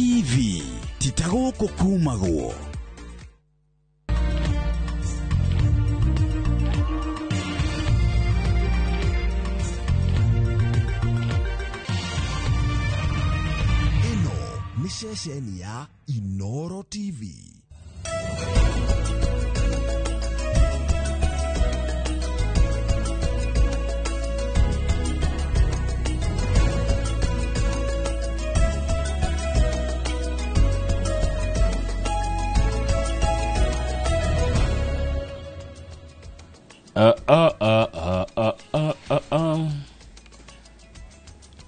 TV titagoko kumagwo. Eno ni ceceni ya Inoro TV.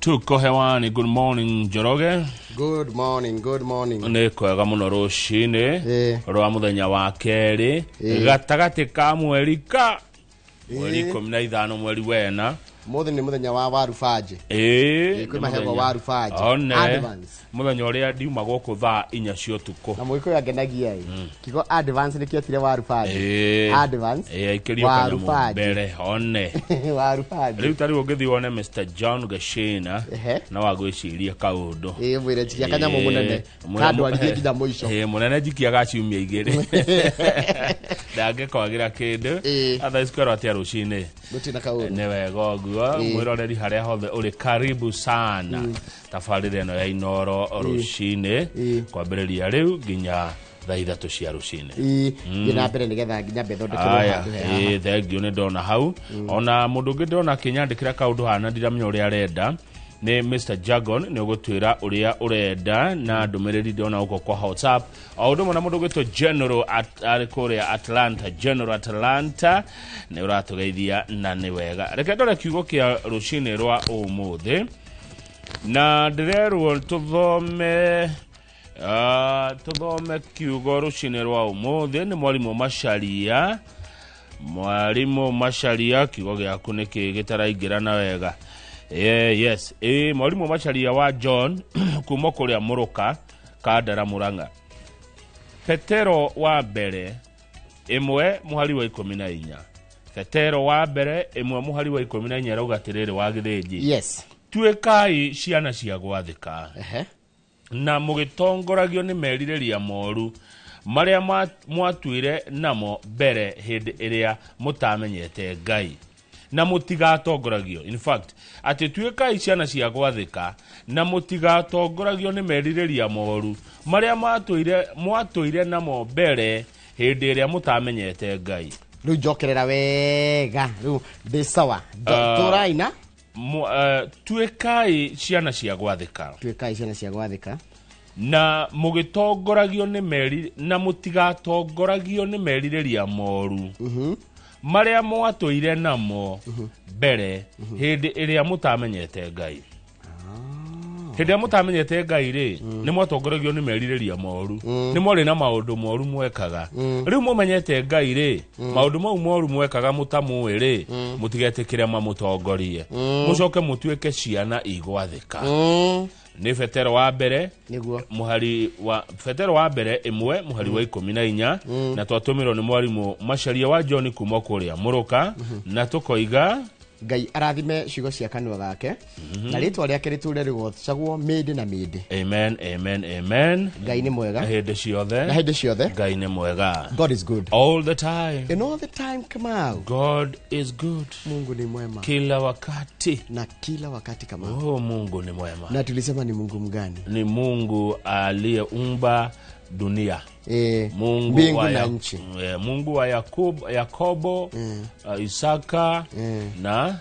Tuko hewani. Good morning Njoroge. Good morning. Ni kwega muno rucini rwa muthenya wa keri gatagati ka mweri 15 mweri wena. Mothe ni muthenya wa warubaje. Kwi mahego warubaje. Advance. Muthenya uria ndiuma goku thaa 4 cia utuku. Na mwiko yagenagia kigo advance ni kiotire warubaje. Advance. Ikirio kana mbere one. Warubaje. Riu tari ungithi wone Mr. John Gashina na wagwiciria kaundu. Mwire tikia kanyamu munene. Kadu alithi kinya muico. Munene jikia gaciumia igiri. Ndage kwagira kindu. Atha square atia rucini. Gutina kaundu. Ne wego mwiroreri haria hothe uri karibu sana. Tafarire eno ya Inoro rucini kwambiriria riu nginya thaa 3 cia rucini. Ngina mbere nigetha nginya bethondekero handu he. Thank you ni ndona hau. Ona mundu ngi ndona kinyandikira kaundu hana ndiramenya uria arenda. Ni Mr. Jagon ni ugutwira uria urenda na ndumiriri ndona uko kwa WhatsApp. Audu mona mundu gwitwo General Korea Atlanta ni uratugeithia na ni wega. Reke ndore kiugo kia rucini rwa umuthi. Na ndirerwo tuthome kiugo rucini rwa umuthi ni mwalimu Macharia kiugo giaku niki gitaraingira na wega. Yes, mwalimu Macharia wa John kuma kuria Muruka Kadara Muranga. Petero wa mbere imwe muhari wa 14. Petero wa mbere imwe muhari wa 14 raugatiriri wa githinji. Yes. Tuekai ciana cia gwathika. Na mugitongoragio ni meririria moru maria mwatuire namo mbere hindi iria mutamenyete Ngai. Na mutigatongoragio. In fact, ati tuekai ciana cia gwathika na mutigatongoragio ni meririria moru maria mwatuire namo mbere hindi iria mutamenyete Ngai. Riu jokerera wega. Riu bisawa. Turaina tuekai ciana cia gwathika. Tuekai ciana cia gwathika. Na mugitongoragio ni mutigatongoragio ni meririria moru. Maria mwatuire namo mbere hindi iria mutamenyete Ngai. Hindi mutamenyete Ngai ri ni mwatongoragio ni meririria moru. Ni mwari na maundu moru mwekaga. Riu mumenyete Ngai ri maundu mau moru mwekaga mutamuwe ri mutigetikire mamutongorie. Mucoke mutuike ciana igwathika. Ni Petero wa mbere niguo Petero wa mbere imwe muhari wa 14 na twatumirwo ni mwalimu Macharia wa John kuma kuria Muruka na tukoiga Ngai arathime ciugo cia kanua gake na ritwa riake riture rigocagwo mindi na mindi. Amen. Ngai ni mwega na hindi ciothe Ngai ni mwega. God is good all the time. And all the time, Kamau. God is good. Mungu ni mwema kila wakati. Na kila wakati, Kamau. Mungu ni mwema. Na tulisema ni Mungu mgani? Ni Mungu aliyeumba dunia. Mungu mbingu wa na nchi. Mungu wa Yakobo, Isaka na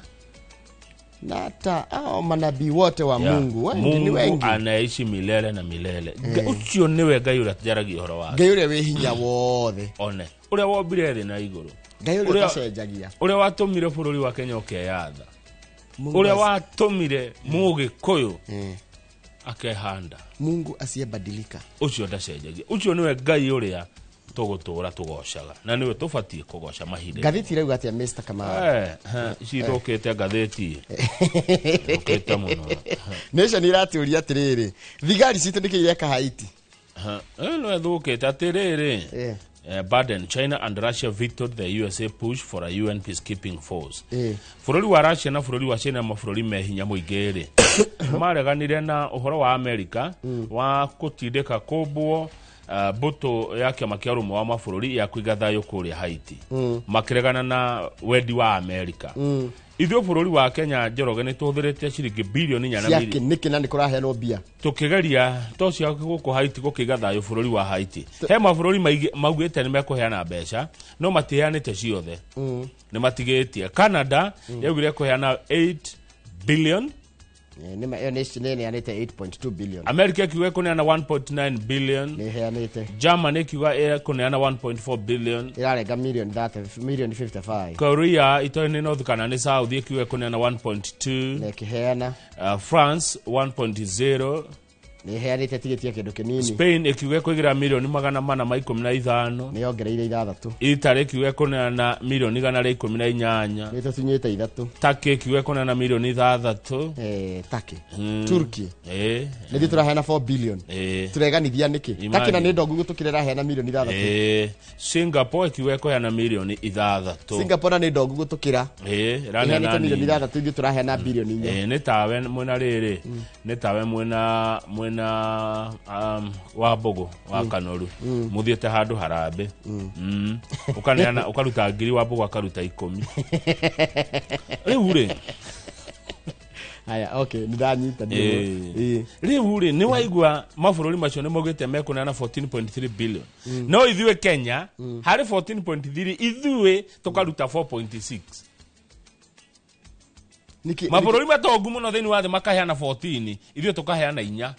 hata manabii wote wa Mungu. Ni wengi. Anaishi milele na milele. Ucio niwe Ngai uria tujaragia uhoro wake. Ngai uria wi hinya wothe. One uria wombire thi na iguru. Ngai uria tacenjagia. Uria watumire bururi wa Kenya ukeyatha. Uria watumire Mugikuyu akehanda. Mungu asiyebadilika. Ucio ndacenjagia. Ucio niwe Ngai uria tugutura tugocaga na niwe tubatie kugoca mahinde. Gatheti rauga atia Mr. Kamau. Cirokete gatheti. Okete muno. Nation iraturia atiriri. Thigari citu nikireka Haiti. No thukete atiriri. Biden, China and Russia vetoed the USA push for a UN peacekeeping force. Bururi wa Russia na bururi wa China mabũrũri me hinya mũingĩ mareganire na ũhoro wa America wa kũtindĩka kũmbwo mbũtũ ya kĩama kĩa ũrũmwe wa mabũrũri ya kũiga thayũ kũrĩa Haiti makĩregana na wendi wa America. Ithuĩ bũrũri wa Kenya, Njoroge, nĩ tũhũthĩrĩte ciringi bilioni 4 nĩkĩ na nĩ kũraheanwo mbia tũkĩgeria tocio gũkũ Haiti gũkĩiga thayũ bũrũri wa Haiti. He mabũrũri maugĩte nĩ mekũheana mbeca no matiheanĩte ciothe, nĩ matigĩtie. Canada yaugire kũheana 8 billion, neheanĩte 8.2 billion. America ikiuga kũneana 1.9 billion, neheanĩte. Germany ikiuga kũneana 1.4 billion, irarenga million 55. Korea itoĩ nĩ North kana nĩ South ikiuga kũneana 1.2, nekiheana. France 1.0, neheanĩte tigetia kĩndũ kĩnini. Spain ikiuga kũigira milioni 415, nĩongereire 6. Italy ikiuga kũneana milioni 118, nĩtũtunyĩte 3. Turkey ikiuga kũneana milioni 6. Turkey. Turkey nĩthiĩ tũraheana 4 billion. Tũreganithia nĩkĩ? Turkey na nĩ ndongu gũtũkĩrĩra heana milioni 6. Singapore ikiuga kũheana milioni 6. Singapore na nĩ ndongu gũtũkĩra ĩheanĩte milioni 6, ithuĩ tũraheana bilioni 4. nĩ tawe mwena rĩrĩ, nĩ tawe mwena wa Mbogo wa Kanoru muthiete handu harambe ukaneana ukaruta ngiri wa Mbogo akaruta 10 riu ri haya okay ndanyita riu ri ni waigua mabũrũri macio nĩ maugĩte mekuneana 14.3 billion no ithuĩ Kenya harĩ 14.3 ithuĩ tukaruta 4.6. mabũrũri matongu mũno thĩinĩ wa thĩ makaheana 14, ithuĩ tukaheana 4.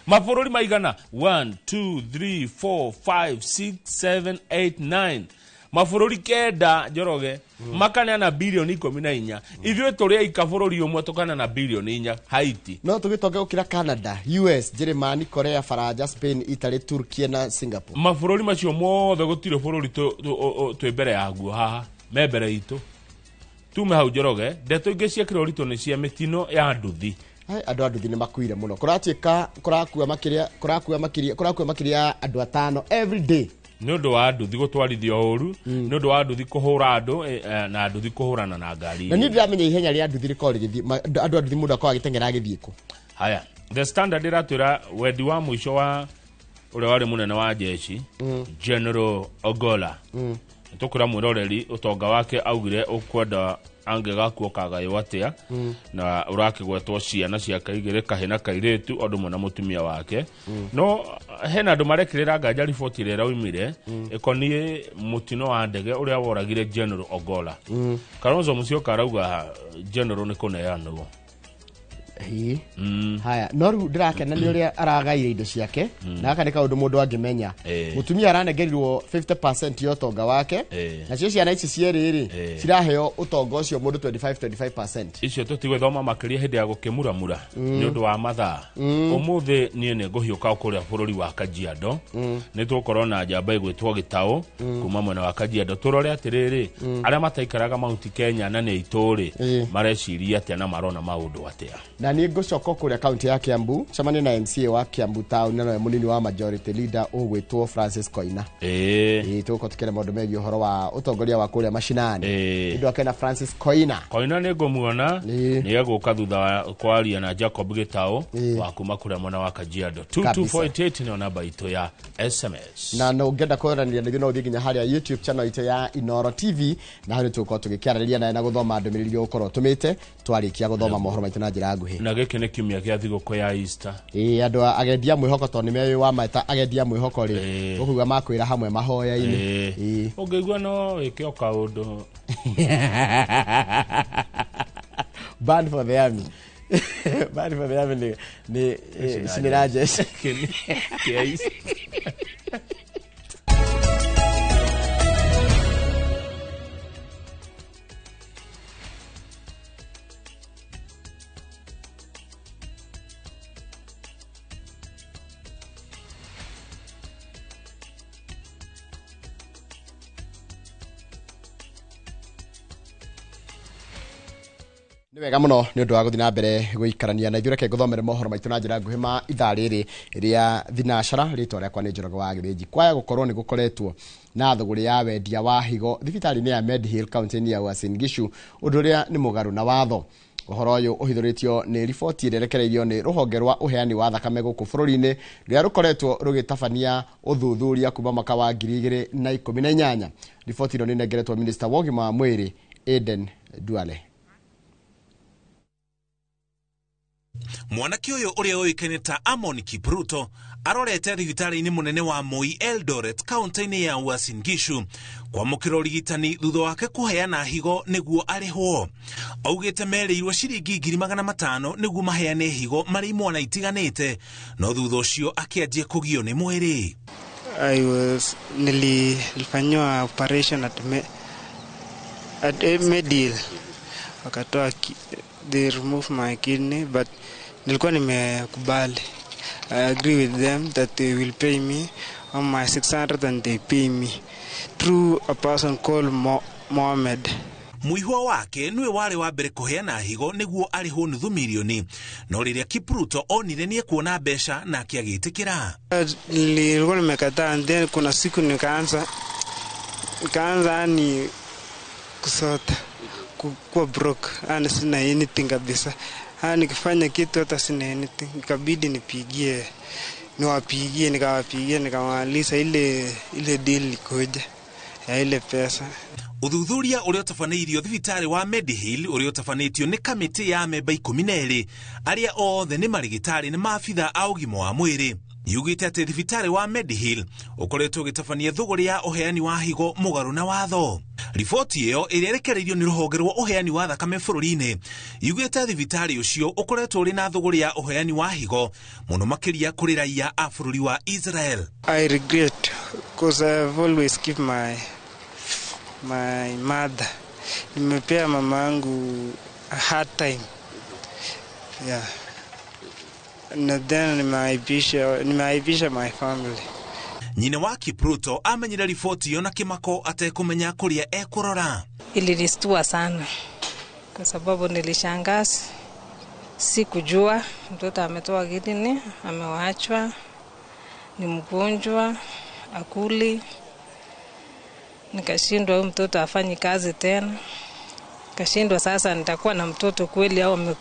mabũrũri maigana 1 2 3 4 5 6 7 8 9 mabũrũri 9, Njoroge, makaneana bilioni 14. ithuĩ tũrĩ aika bũrũri ũmwe tukaneana bilioni 4. Haiti no tũgĩtonge gũkĩra Canada, US, Germany, Korea, Faranja, Spain, Italy, Turkey na Singapore. mabũrũri macio mothe gũtirĩ bũrũri twĩ mbere yaguo haha me mbere itũ. Tume hau, Njoroge, ndeto ingĩ ciekĩrwo ũritũ nĩ cia mĩtino ya nduthi. Andũ a nduthi nĩ makuire mũno, kũrakua makĩria andũ 5 every day nĩ ũndũ wa nduthi gũtwarithio ũru, nĩ ũndũ wa nduthi kũhũra andũ na nduthi kũhũrana na ngari. Na niĩ ndiramenya ihenya rĩa nduthi rĩkorwo rĩgĩthiĩ, andũ a nduthi mũndũ akorwo agĩteng'era agĩthiĩ kũ. Haya, The Standard iratwĩra wendi wa mũico wa ũrĩa warĩ mũnene wa jeshi General Ogola. Tukura mwiroreri utonga wake augire ukwenda angĩgakuo kagayũ atĩa na ũrakĩgwetwo ciana cia kaigĩrĩ kahena kairĩtu ũndũ mũna mũtumia wake. No hena andũ marekĩrĩra nganja riboti ĩrĩa iraumire ĩkoniĩ mũtino wa ndege ũrĩa woragire General Ogola. Kalonzo Musyoka arauga General nĩ kũneanwo. Haya, no rĩu ndirakena nĩ ũrĩa aragaire indo ciake na aka nĩ kaũndũ mũndũ angĩmenya. Mũtumia aranengerirwo 50% ya ũtonga wake na cio ciana ici cierĩ ciraheo ũtonga ũcio mũndũ 25%. Icio tũtigwĩthoma makĩria hĩndĩ ya gũkĩmuramura nĩ ũndũ wa mathaa. Ũmũthĩ niĩ nĩ ngũhiũka kũrĩa bũrũri wa Kajiado, nĩ tũkorwo na njamba ĩgwĩtwo Gĩtaũ kuma mwena wa Kajiado. Tũrore atĩrĩrĩ, arĩa mataikaraga Mount Kenya na nĩ itũrĩ mareciria atĩa na marona maũndũ atĩa. Na ni ngũcoka kũrĩa kaunti ya Kiambu, cemania na MCA wa Kiambu Town na mũnini wa majority leader ũgwĩtwo Francis Koina. Tũgũkorwo tũkĩrĩa maũndũ megiĩ ũhoro wa ũtongoria wa kũrĩa mashinani. Ndio akena Francis Koina. Koina nĩ ngũmuona nĩ egũka thutha wa kwaria na Jacob Gĩtaũ wa kuma kũrĩa mwena wa Kajiado. 2248 nĩ namba itũ ya SMS. Na no ngenda kũranĩria nĩguo no ũthiĩ nginya harĩa YouTube channel itũ ya Inoro TV na harĩa tũgũkorwo tũgĩkĩarĩria nawe na gũthoma ndũmĩrĩri ũkorwo tũmĩte twarĩkia gũthoma mohoro maitũ na njĩra nguhĩ. Na gĩkĩ nĩ kiumia gĩa thigũkũ ya Easter. Andũ agendia mwĩhoko tondũ nĩ mewe wa maita agendia mwĩhoko rĩ ũkauga makwĩra hamwe mahoya-inĩ. Ũngĩigua no wĩke o kaũndũ. Band for the army. Band for the army ni Sinirajesh. Ni wega muno ni undu wa guthii na mbere guikarania na ithuĩ reke nguthomere mohoro maitu na njĩra nguhĩ ma ithaa rĩrĩ rĩa thinashara. Rĩtwa rĩakwa nĩ Njoroge wa Gĩthĩnji. Kwaya gũkorwo nĩ gũkoretwo na thũgũrĩ ya wendia wa higo thibitarĩ-inĩ ya Medihill kaunti-inĩ ya Uasin Gishu, ũndũ ũrĩa nĩ mũgarũ na watho. Ũhoro ũyũ ũhithũrĩtio nĩ riboti ĩrĩa ĩrekereirio nĩ rũhonge rwa ũheani wa thakame gũkũ bũrũri-inĩ rũrĩa rũkoretwo rũgĩtabania ũthuthuria kuma mwaka wa 2018. Riboti ĩno nĩ nengeretwo Minister wa ũgima wa mwĩrĩ Aden Duale. Mwanake uyu uria uikaine ta Amon Kipruto arorete thibitarĩ-inĩ munene wa Moi Eldoret kaunti-inĩ ya Uasin Gishu kwamũkĩra ũrigitani thutha wake kũheana higo nĩguo arĩhwo. Augĩte merĩirwo ciringi 500,000 nĩguo maheane higo marĩ imwana itiganĩte, no thutha ũcio akĩanjia kũgio nĩ mwĩrĩ. Nilifanywa operation at Medihill. Wakatoa they remove my kidney, but nilikuwa nimekubali. I agree with them that they will pay me on my 600 and they pay me through a person called Mohammed. Muihwa wake niwe wale wa mbere kuheana higo nĩguo arĩhwo nuthu milioni, no rĩrĩa Kipruto onire nĩ kuona mbeca na akĩagĩtĩkĩra. Nilikuwa nimekataa, and then kuna siku nikaanza ni kusota kuwa broke, sina anything kabisa. Nikifanya kitu hata sina anything, ikabidi niwapigie nikamaliza ile deal ikoje ya ile pesa. Uthuthuria ũrĩa ũtabanĩirio thibitarĩ wa Medihill ũrĩa ũtabanĩtio nĩ kamĩtĩ ya memba 12 arĩa othe nĩ marigitari na maabitha a ũgima wa mwĩrĩ. Yugĩte atĩ thibitarĩ wa Medihill ũkoretwo ũgĩtabania thũgũrĩ ya ũheani wa higo mũgarũ na watho. Riboti ĩyo ĩrĩa ĩrekereirio nĩ rũhonge rwa ũheani wa thakame bũrũri-inĩ yugĩte thibitarĩ ũcio ũkoretwo ũrĩ na thũgũrĩ ya ũheani wa higo mũno makĩria kũrĩ raia a bũrũri wa Israel. I regret because I've always give my mother. Nimepea mama yangu a hard time. Yeah. And then nimeaibisha my family. Nyina wa Kipruto amenyire riboti iyo na kimako atekumenya kuria ekurora. Ilinistua sana kwa sababu nilishangaa, sikujua mtoto ametoa kidney, amewaachwa, ni mgonjwa, akuli. Nikashindwa huyu mtoto afanye kazi tena. Kashindwa sasa nitakuwa na mtoto kweli au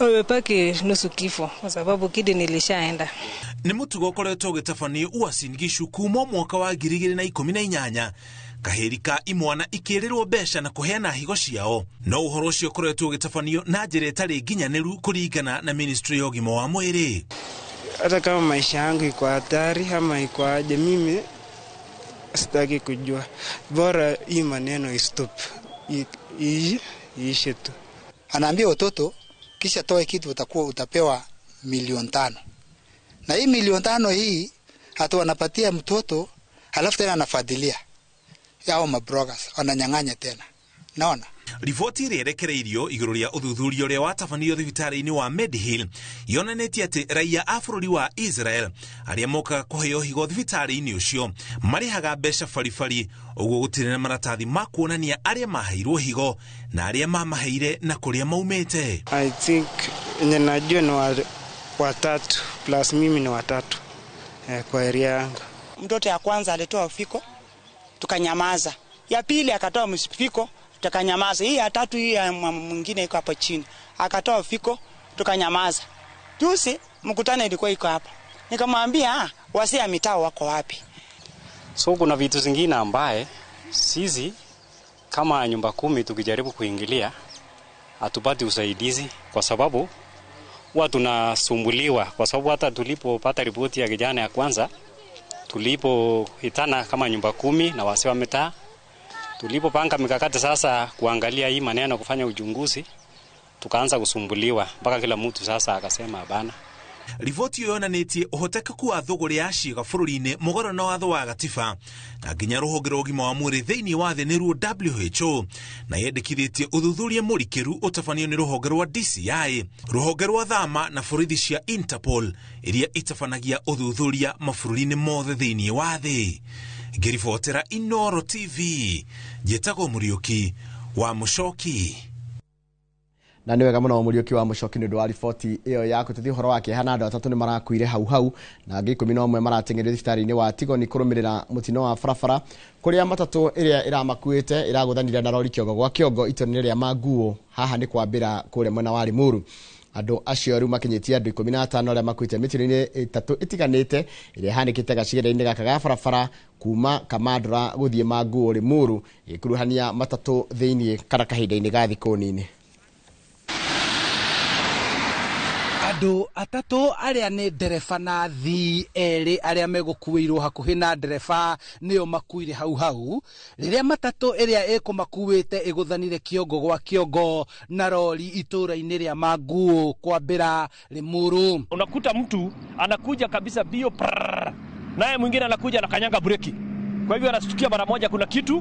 amepaki nusu kifo kwa sababu kidney nilishaenda. Nĩ mũtugo ũkoretwo ũgĩtabanio Uasin Gishu kuma mwaka wa 2018, kaheri ka imwana ikĩrĩrwo mbeca na kũheana higo ciao, no ũhoro ũcio ũkoretwo ũgĩtabanio na njĩra ĩtarĩ nginyanĩru kũringana na Ministry ya ũgima wa mwĩrĩ. Hata kama maisha yangu iko hatari ama iko aje, mimi sitaki kujua, bora hii maneno istop iishe tu. Anaambia watoto kisha toe kitu utapewa 500,000. Na hii 500,000 hii hata wanapatia mtoto halafu tena anafadhilia yao mabrogas wananyang'anya tena. Naona riboti ĩrĩa ĩrekereirio igũrũ rĩa ũthuthuria ũrĩa watabanĩirio thibitarĩ-inĩ wa Medihill yonanĩtie atĩ raia a bũrũri wa Israel arĩa mokaga kũheo higo thibitarĩ-inĩ ũcio marĩhaga mbeca baribari, ũguo gũtirĩ na maratathi ma kuonania arĩa maheirwo higo na arĩa mamaheire na kũrĩa maumĩte. I think najua ni watatu plus mimi ni watatu kwa area yangu. Mtoto ya kwanza alitoa fiko tukanyamaza, ya pili akatoa msifiko tukanyamaza, hii ya tatu hii ya mwingine iko hapo chini akatoa fiko tukanyamaza. Juzi mkutano ilikuwa iko hapa, nikamwambia wasi ya mitaa wako wapi? So kuna vitu zingine ambaye sisi kama nyumba 10 tukijaribu kuingilia hatupati usaidizi kwa sababu huwa tunasumbuliwa, kwa sababu hata tulipopata ripoti ya kijana ya kwanza tulipohitana kama nyumba 10 na wasi wa mitaa, tulipopanga mikakati sasa kuangalia hii maneno kufanya uchunguzi, tukaanza kusumbuliwa mpaka kila mtu sasa akasema bana. Riboti ĩyo yonanĩtie ũhotekeku wa thũgũrĩ ya ciĩga bũrũri-inĩ mũgarũ na watho wa gatiba na nginya rũhonge rwa ũgima wa mwĩrĩ thĩinĩ wa thĩ nĩruo WHO, na yendekithĩtie ũthuthuria mũrikĩru ũtabanio nĩ rũhonge rwa DCI, rũhonge rwa thama na borithi cia Interpol iria itabanagia ũthuthuria mabũrũri-inĩ mothe thĩinĩ wa thĩ. Ngĩribotera Inoro TV, njĩtagwo Mũriũki wa Mũcoki. na niwega muno Muriuki wa Mucoki ni ndwari 40 iyo yako tuthi horo wake hana andu atatu ni marakuire hau na angi 11 maratengerio thibitari-ini wa Tigoni kurumirira mutino wa barabara kuria matatu iria iramakuite iraguthanira na rori kiongo gwa kiongo itoni ria Manguo haha ni kwambira kure mwena wa Limuru. Andu acio riu makinyitie andu 15 aria makuite mitiro-ini itatu itiganite iria hanikite gacigire-ini gaka ga barabara kuma Kamandura guthie Manguo Limuru ikuruhania matatu thiini kana kahinda-ini ga thiku nini. Andu atatu aria ni ndereba na athii eri aria megukuirwo hakuhi na ndereba nio makuire hau riria matatu iria ikumakuite iguthanire kiongo gwa kiongo na rori itura-ini ria Manguo kwambira Limuru. Unakuta mtu anakuja kabisa bio naye mwingine anakuja na kanyanga breki, kwa hivyo anashtukia mara moja kuna kitu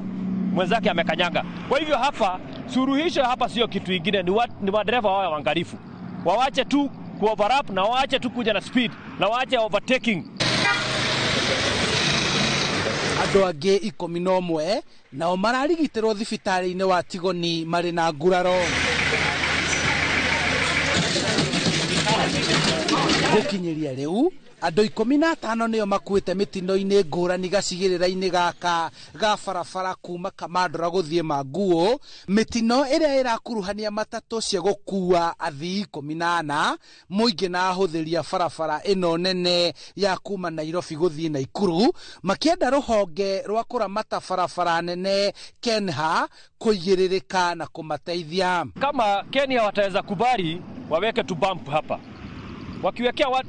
mwenzake amekanyanga. Kwa hivyo hapa suruhisho hapa sio kitu kingine, ni madereva wao waangalifu, wawache tu ku-overlap na waache tu kuja na speed na waache overtaking. Andu angi 11 nao mararigitirwo thibitari-ini wa Tigoni mari na nguraro. Gukinyiria riu andu 15 nio makuite mitino-ini ngurani gacigirira-ini gaka ga barabara kuma Kamandura guthie Manguo. Mitino iria irakuruhania matatu cia gukua athii 18 muingi na ahuthiria barabara ino nene ya kuma Nairobi guthie Naikuru makienda ruhonge rwa kuramata barabara nene KENHA kuigiririka na kumateithia. Kama Kenya wataweza kubali waweke tu bump hapa,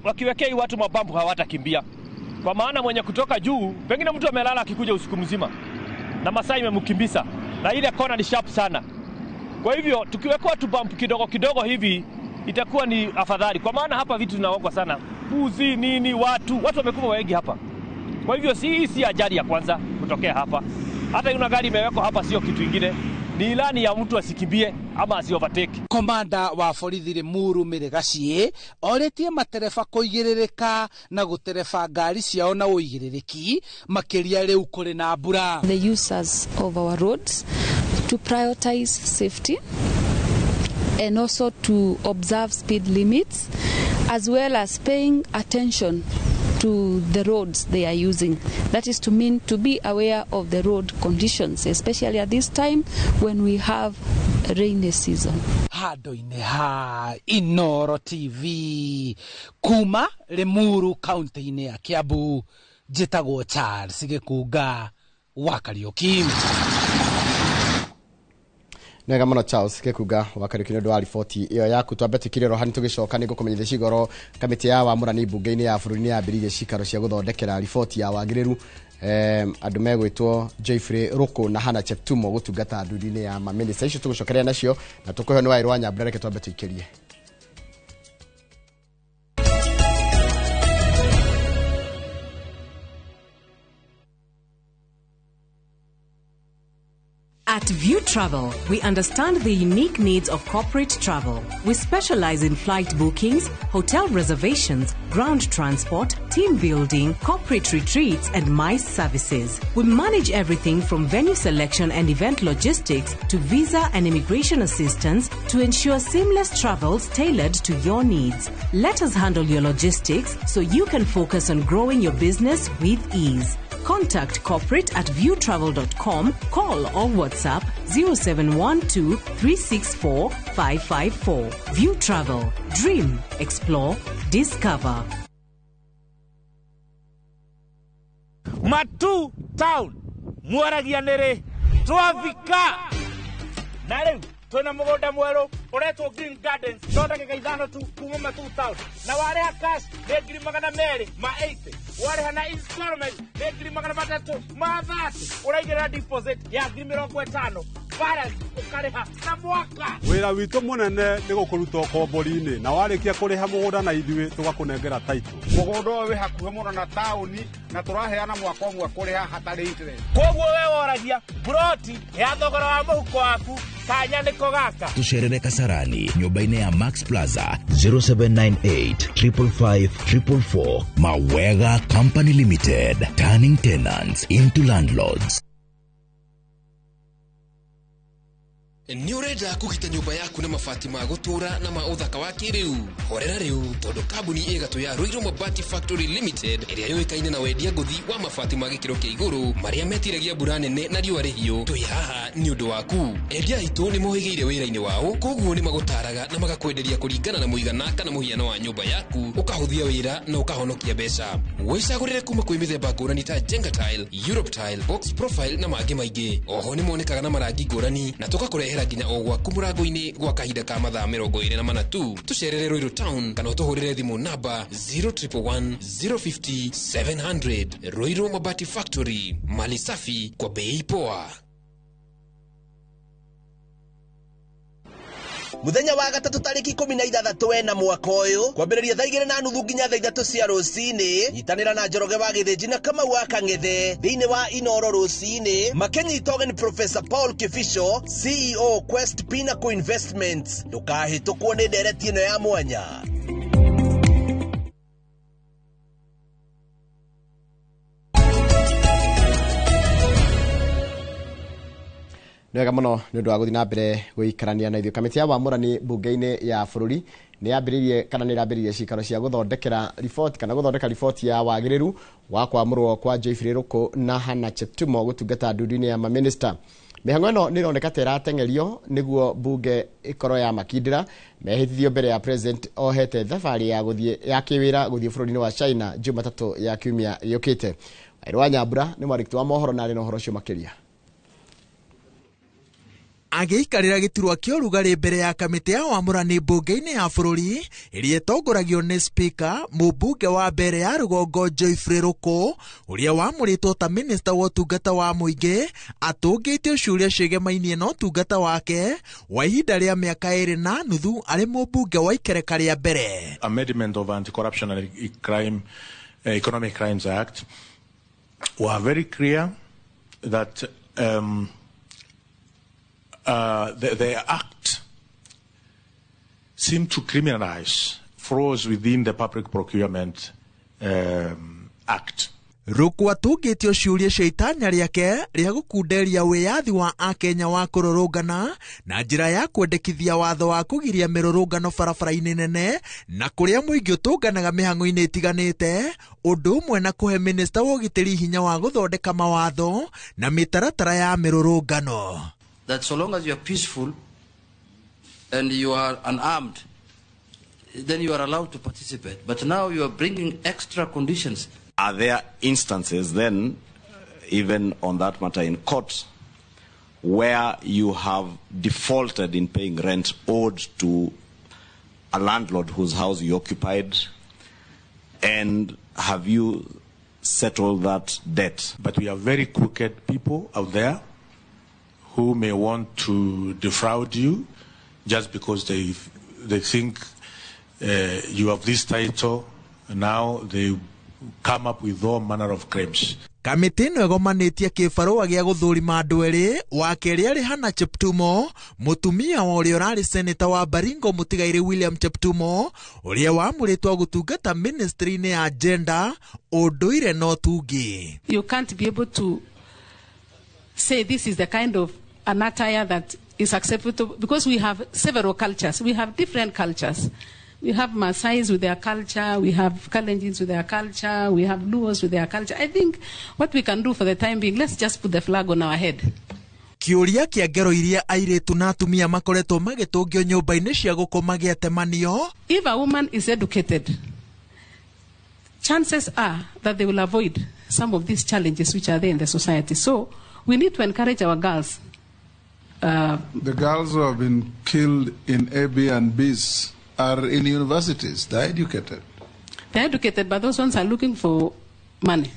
wakiwekea watu mabambu hawatakimbia, kwa maana mwenye kutoka juu pengine mtu amelala akikuja usiku mzima na masaa imemkimbisa na ile kona ni sharp sana. Kwa hivyo tukiwekea tu bump kidogo kidogo hivi itakuwa ni afadhali, kwa maana hapa vitu zinaogwa sana, buzi nini, watu wamekufa wengi hapa. Kwa hivyo si ajali ya kwanza kutokea hapa. Hata yuna gari imewekwa hapa sio kitu kingine, ni ilani ya mtu asikimbie ama asiovertake. Komanda wa borithi Limuru Miregacie oretie matereba kuigiririka na gutereba ngari ciao na uigiririki makiria riu kuri na mbura. The users of our roads to prioritize safety and also to observe speed limits as well as paying attention to the roads they are using. That is to mean to be aware of the road conditions, especially at this time when we have rainy season. Handu-ini ha Inoro TV kuma Limuru county-ini ya Kiambu, njitagwo Charles Gikunga wa Kariuki. Nega muno Charles Gikunga wa Kariuki ni ndwari 40 iyo yaku twambetikire rohani tugicoka ni gukumenyithia cigoro kamiti ya wamurani bunge-ini ya bururi-ini ya mbiririe cikaro cia guthondekera riboti ya wagiriru. Andu megwitwo Jeffrey Ruku na Hana Cheptumo gutungata nduri-ini ya maminista icio tugucokeria nacio na tukuhe ni Wairwa Nyambura reke twambe tuikirie. At View Travel, we understand the unique needs of corporate travel. We specialize in flight bookings, hotel reservations, ground transport, team building, corporate retreats, and MICE services. We manage everything from venue selection and event logistics to visa and immigration assistance to ensure seamless travels tailored to your needs. Let us handle your logistics so you can focus on growing your business with ease. Contact corporate at viewtravel.com, call or WhatsApp 0712 364 554. View Travel. Dream, explore, discover. Matu Town, Mwaragianere, Twavika. Nare, tuna mugunda mweru, uretwo Green Gardens, thondeke gaithano tu kuma Matu Town. Na wale cash, ngiri 200 ma 80. Wale hana installment, ngiri 300 ma 30. Uraigira deposit ya ngiri 50. Balance ukariha na mwaka. Wira witu munene ni gukuruta kombori-ini na warikia kuriha mugunda na ithui tugakunengera title. Mugunda we hakuhe muno na tauni na turaheana mwaka umwe kuriha hatari interest. Koguo we woragia broti ya thogora wa muhuko waku kanya niko gaka. Tucerere Kasarani nyumba-ini ya Max Plaza 0798 555 444. Mawega Company Limited, turning tenants into landlords. Ni urenda kugita nyumba yaku na mabati ma gutura na ma uthaka wa kiriu. Horera riu tondu kambuni igatu ya Ruiru Mabati Factory Limited iria yoikaine na wendia nguthi wa mabati ma gikiro kia iguru maria metiragia mbura nene na riua rihiu. Twi haha ni undu waku. Endia itu ni mohigeire wira-ini wao, koguo ni magutaraga na magakwenderia kuringana na muigana kana muhiano wa nyumba yaku, ukahuthia wira na ukahonokia mbeca. Wicagurire kuma kwi mithemba ngurani ta Jenga Tile, Europe Tile, Box Profile na mangi maingi. Oho ni monekaga na marangi ngurani na tugakurehera nginya o gwaku murango-ini gwa kahinda ka mathaa 24 tu. Tucerere Ruiru Town kana utuhurire thimu namba 0111 050 700. Ruiru Mabati Factory, mali safi kwa bei poa. Muthenya wa gatatu tariki 16 wena mwaka uyu kwambiriria thaa 2:30 nginya thaa 3 cia rucini, nyitanira na Njoroge wa Githinji na Kamau wa Kang'ethe thiini wa Inoro rucini, makenyitoge ni Professor Paul Kifisho, CEO Quest Pinnacle Investments. Ndukahitukwo ni ndereti ino ya mwanya. Nĩwega mũno nĩ ũndũ wa gũthiĩ na mbere gũikarania na ithuĩ. Kamĩtĩ ya wamũrani mbunge-inĩ ya bũrũri nĩ yambĩrĩirie kana nĩ ĩrambĩrĩirie ciikaro cia gũthondekera riboti kana gũthondeka riboti ya wagĩrĩru wa kwamũrwo kwa Joyfrey Ruku na Hannah Cheptumo gũtungata ndundu-inĩ ya mamĩnĩsta. Mĩhang'o ĩno nĩ ĩroneka ta ĩrateng'erio nĩguo mbunge ĩkorwo ya makindĩra mehĩtithio mbere ya president ohete thabarĩ ya gũthiĩ ya kĩwĩra gũthiĩ bũrũri-inĩ wa China Jumatatũ ya kiumia gĩũkĩte. Wairũ wa Nyambura nĩ mwandĩki wa mohoro na arĩ na ũhoro ũcio makĩria. Agĩikarĩra gĩturwa kĩa ũrugarĩ mbere ya kamĩtĩ ya wamũrani mbunge-inĩ ya bũrũri ĩrĩa ĩtongoragio nĩ speaker mũmbunge wa mbere ya rũgongo Joyfrey Ruku ũrĩa wamũrĩtwo ta minista wa ũtungata wa mũingĩ, atũngĩtio ciũria ciĩgemainie na ũtungata wake wa ihinda rĩa mĩaka 2.5 arĩ mũmbunge wa ikereka rĩa mbere. Amendment of Anti-Corruption and Economic Crimes Act were very clear that the act seemed to criminalize frauds within the Public Procurement Act. Ruku atungĩtio ciũria cia itanya rĩake rĩa gũkunderia wĩyathi wa Akenya wa kũrũrũngana na njĩra ya kwendekithia watho wa kũgiria mĩrũrũngano barabara-inĩ nene na kũrĩa mũingĩ ũtũnganaga mĩhang'o-inĩ ĩtiganĩte, ũndũ ũmwe na kũhe minista wa ũgitĩri hinya wa gũthondeka mawatho na mĩtaratara ya mĩrũrũngano. That so long as you are peaceful and you are unarmed, then you are allowed to participate. But now you are bringing extra conditions. Are there instances then, even on that matter in court, where you have defaulted in paying rent owed to a landlord whose house you occupied, and have you settled that debt? But we are very crooked people out there who may want to defraud you just because they think you have this title. Now they come up with all manner of claims. Kamĩtĩ ĩno ĩgomanĩtie kĩbarũa gĩa gũthũrima andũ erĩ, wa kerĩ arĩ Hannah Cheptumo, mũtumia wa ũrĩa ũrarĩ seneta wa Baringo mũtigairĩ William Cheptumo, ũrĩa wamũrĩtwo gũtungata ministry-inĩ ya gender, ũndũire na ũtungi. You can't be able to say this is the kind of an attire that is acceptable, because we have several cultures. We have different cultures. We have Maasais with their culture, we have Kalenjins with their culture, we have Luos with their culture. I think what we can do for the time being, let's just put the flag on our head. Kĩũria kĩa ngero iria airĩtu na atumia makoretwo magĩtũngio nyũmba-inĩ cia gũkoma gĩatemanio. If a woman is educated, chances are that they will avoid some of these challenges which are there in the society. So we need to encourage our girls. The girls who have been killed in Airbnbs are in universities. They're educated. They're educated, but those ones are looking for money.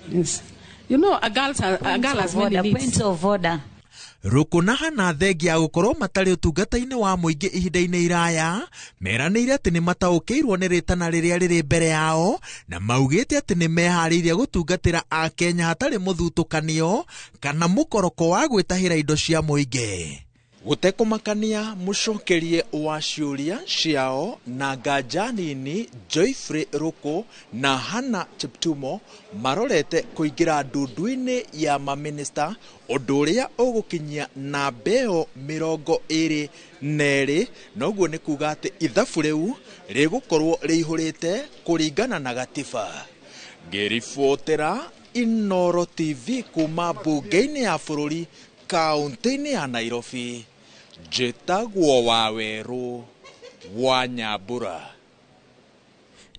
Yes. You know, a girl has many needs. Points of order. Ruku na Hannah thengia gũkorwo matarĩ ũtungata-inĩ wa mũingĩ ihinda-inĩ iraya, meranĩire atĩ nĩ mataũkĩirwo nĩ rĩtana rĩrĩa rĩrĩ mbere yao, na maugĩte atĩ nĩ meharĩirie gũtungatĩra Akenya hatarĩ mũthutũkanio kana mũkoroko wa gwĩtahĩra indo cia mũingĩ. Gutekumakania mucokerie wa ciuria ciao na nganja nini Joyfrey Ruku na Hannah Cheptumo marorete kuingira ndundu-ini ya maminista undu uria ugukinyia na mbeo 22 noguo ni kuga ati ithabu riu rigukorwo riihurite kuringana na gatiba. Ngiribotera Inoro TV kuma bunge-ini ya bururi kaunti-ini ya Nairobi. Jetagwo Waweru wa Nyambura.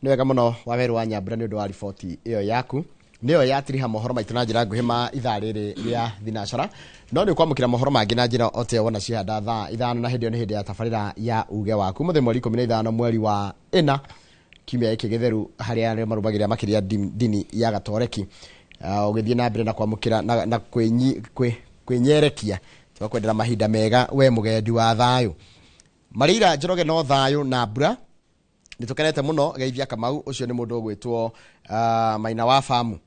Nĩ wega mũno Waweru wa Nyambura nĩ ũndũ wa riboti ĩyo yaku. Nĩyo yatiriha mohoro maitũ na njĩra nguhĩ ma ithaa rĩrĩ rĩa thinacara. No nĩ kwamũkĩra mohoro mangĩ na njĩra o wona cihanda thaa 5 na hĩndĩ ĩyo nĩ hĩndĩ ya tabarĩra ya uge waku. Mũthenya mweri 15 mweri wa 4 kiumia gĩkĩ gĩtheru harĩa arĩa marũmagĩrĩra makĩria dini ya Gatoreki. Ũgĩthiĩ na mbere na kwamũkĩra na kwĩnyerekia twakwendera mahinda mega we mugendi wa thayo. Marira Njoroge no thayo na mbura nitukenete muno Geithia Kamau ucio ni mundu gwitwo Maina wa famu.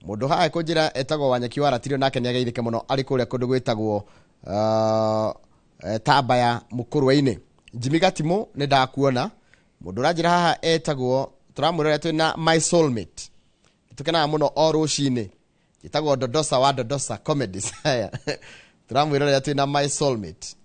Mundu hae kunjira etagwo Wanyeki wa Ratirio nake ni ageithike muno ari kuria kundu gwitagwo Tabaya Mukurwe-ini. Jimmy Gatimo ni ndakuona. Mundu ranjira haha etagwo turamurera twina My Soulmate. Tukenaga muno o rucini. Etagwo Dodosa wa Dodosa Comedies. Haya. Turamwirora twina My Soulmate.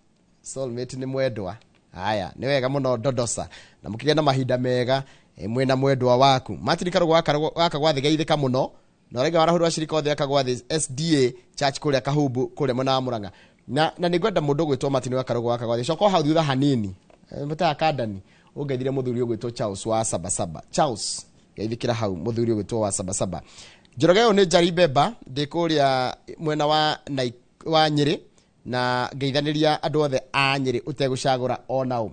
Soulmate ni mwendwa. Haya, ni wega muno Dodosa. Na mukige na mahinda mega mwena mwendwa waku. Matirikaro gwaka gwathi geithika muno. Na rega warahurwa shirika othe akagwathi SDA Church kuria Kahubu kuria mwana wa Muranga. Na nigwenda mundu gwitwo Martin wa Karogo akagwathi. Coko hau thutha hanini. Mata akadani. Ugeithire muthuri gwitwo Charles wa Sabasaba. Charles geithikira hau muthuri gwitwo wa Sabasaba. Njoroge yo ni Njari Beba ndikuria mwena wa Nyeri na geithaniria andu othe a Nyeri utegucagura onao.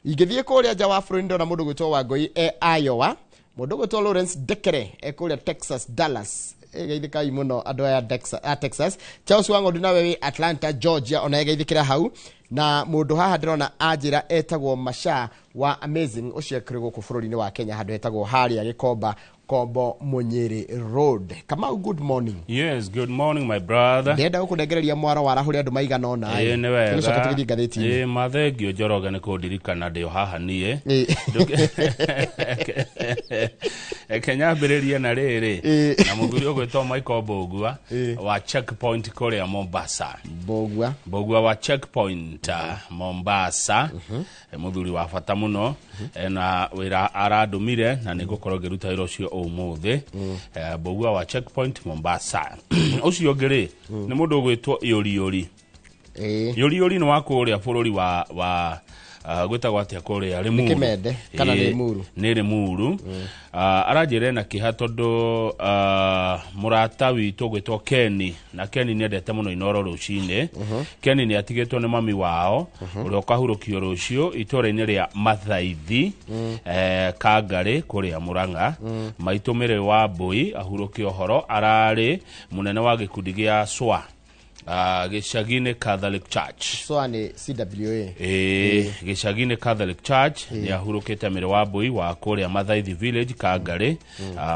Ingithie kuria nja wa bũrũri ndona mundu gwitwo Wangoi Iowa, mundu gwitwo Lawrence Dekere kuria Texas Dallas. Geithikai muno andu aya Texas. Charles Wangondi nawe Atlanta Georgia ona geithikira hau na mundu haha ndirona anjira etagwo Masha wa Amazing ucio kirego ku bũrũri-inĩ wa Kenya handu etagwo haria Gikomba Kombo Munyeri Road. Kamau, good morning. Yes, good morning my brother. Ndenda gukunengereria mwaro warahuria andu maigana ona. Ni wega. Mathengio Njoroge ni kundirikana ndio haha nie. Kenyambiriria na riri. Na muthuri ogwetwo Michael Bogua wa Checkpoint kuria Mombasa. Bogua wa Checkpoint Mombasa. Muthuri wa bata muno na wira aradumire na nigukorwo ngiruta wira ucio umuthi. Bogua wa Checkpoint Mombasa. Ucio ngiri ni mundu gwitwo Yori. Yori ni wako uria bururi wa gwetagwo atia kuria Limuru. Kimende kana Limuru. Ni Limuru. Arajire na kiha tondu murata witu gwetwo Kenny na Kenny ni endete muno Inoro rucine. Kenny ni atigitwo ni mami wao uria kahurukio rucio itora-ini ria Mathaithi Kangari kuria Muranga. Maitumire wa Mbui ahurukio horo arari munene wa gikundi gia SWA Gishagine Catholic Church. SWA ni CWA. Gishagine Catholic Church ni ahurukite mere wa Mbui wa kuria Mathaithi Village Kangari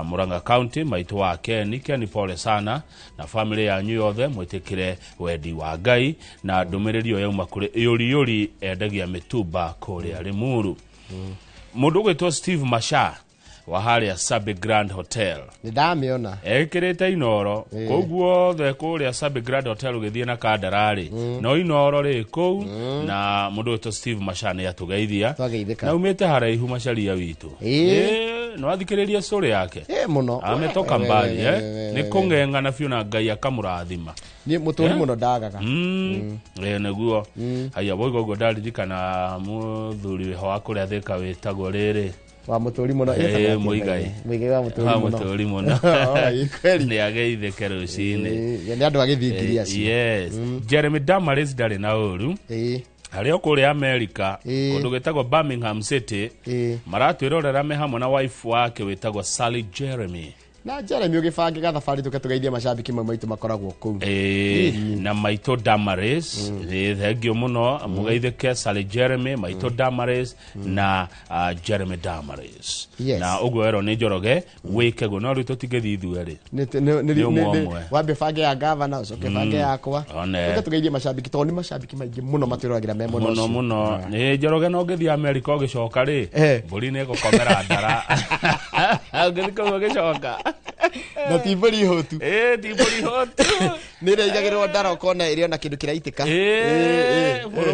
Muranga County. Maitu wa Kenny pole sana na family yanyu yothe mwitikire wedi wa Ngai na ndumiriri yo yauma kuri Yori endagia mitumba kuria Limuru. Mundu gwetwo Steve Masha wa haria Sabi Grand Hotel. Nidamiona. Ekirete Inoro. Koguo the kuria Sabi Grand Hotel ugithie na Kandarari. No Inoro ri kou na mundu gwetwo Steve Masha ni atugeithia. Na umete haraihu macaria witu. No athikiriria story yake. Muno. Ametoka mbali ni kungenga na fiona Ngai akamurathima. Ni muturi muno ndagaga. Neguo. Haya boigo ndaririkana muthuri wa kuria Thika witagwo riri wa muturi muno Muigai wa muturi muno ni ageithike rucini ni andu agithingiria cio. Yes. Jeremy Damaris ndari na uru hari okuri America kundu gwetagwo Birmingham City maratwirorera me hamwe na wife wake wetagwo Sally Jeremy. na Jeremy ugibange gathabari tugetugeithia mashabiki maitu makoragwo kuu na maito Damaris thengio muno mugeithike Sally Jeremy maito Damaris na Jeremy Damaris na ugo ero ni Njoroge wike go no rito tigethi ithuere ni wabe bange ya governor ucoke bange yakwa tugetugeithia mashabiki to ni mashabiki maingi muno matwiragira memo muno ni Njoroge no ngethi America ugicoka ri mburi ni gukomera ndara ugethi ugicoka na tiburi hotu tiburi hotu nire igagirwo ndara ukona irio na kindu kiraitika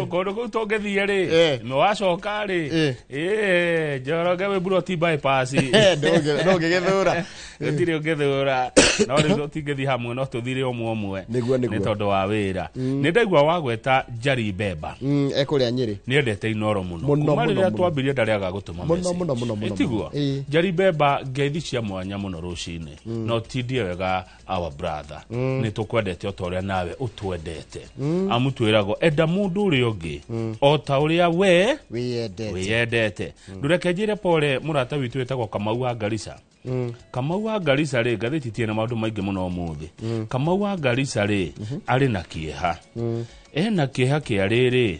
kondo ko togethie ri no wacoka ri Njoroge we bro ti bypass no ngegethura gutire ngethura no ri tigethi hamwe no tuthire omwe ni tondu wa wira ni ndaigua wagweta Jari Beba ekuria Nyeri ni endete Inoro muno kuma riria twambirie ndariaga gutuma message itigua Jari Beba ngeithi cia mwanya muno rucine no tidie wega our brother ni tukwendete otoria nawe utwendete amutwirago enda mundu uri ungi ota uria we wiyendete ndureke njire pole murata witu wetagwo Kamau wa Garissa Kamau wa Garissa ri gatheti tiene maundu maingi muno muthi Kamau wa Garissa ri ari na kieha ena kieha kia riri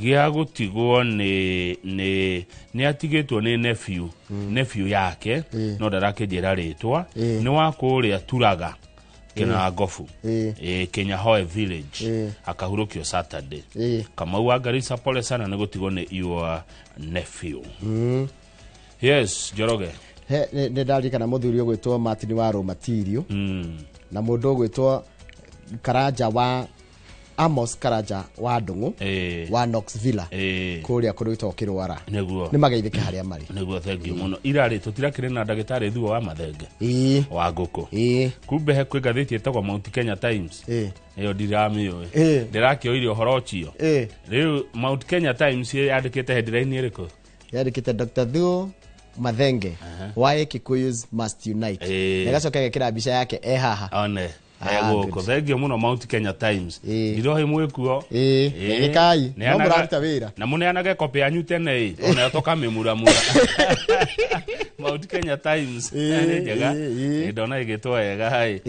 gia gutigwo ni atigitwo ni nephew yake no ndarakejera ritwa ni wa kuria Turaga kina Gofu Kenya Hoe Village akahurukio Saturday Kamau wa Garissa pole sana ni gutigwo ni your nephew yes Njoroge ne ndarikana muthuri ogwitwo Martin wa Raw Material na mundu ogwitwo Karaja wa Amos Karaja wa Ndungu wa Knoxville kuria kurwitwo Kirwara ni mageithike haria mari niguo thengi muno irari tutirakire na ndagitari thuo wa mathenge wa nguku kumbe he kwi gatheti etagwo Mount Kenya Times iyo ndiramio ndirakioire uhoro cio riu Mount Kenya Times yandikite headline iriko yandikite Dr. Thuo Mathenge why Kikuyus must unite negacoka gekira bica yake haha one ego thengio muno Mount Kenya Times ndirohe mwekuo ekai no muraruta wira na muneanage copy anyu tene ona toka memuramura Mount Kenya Times njega ndona igitwa yega hai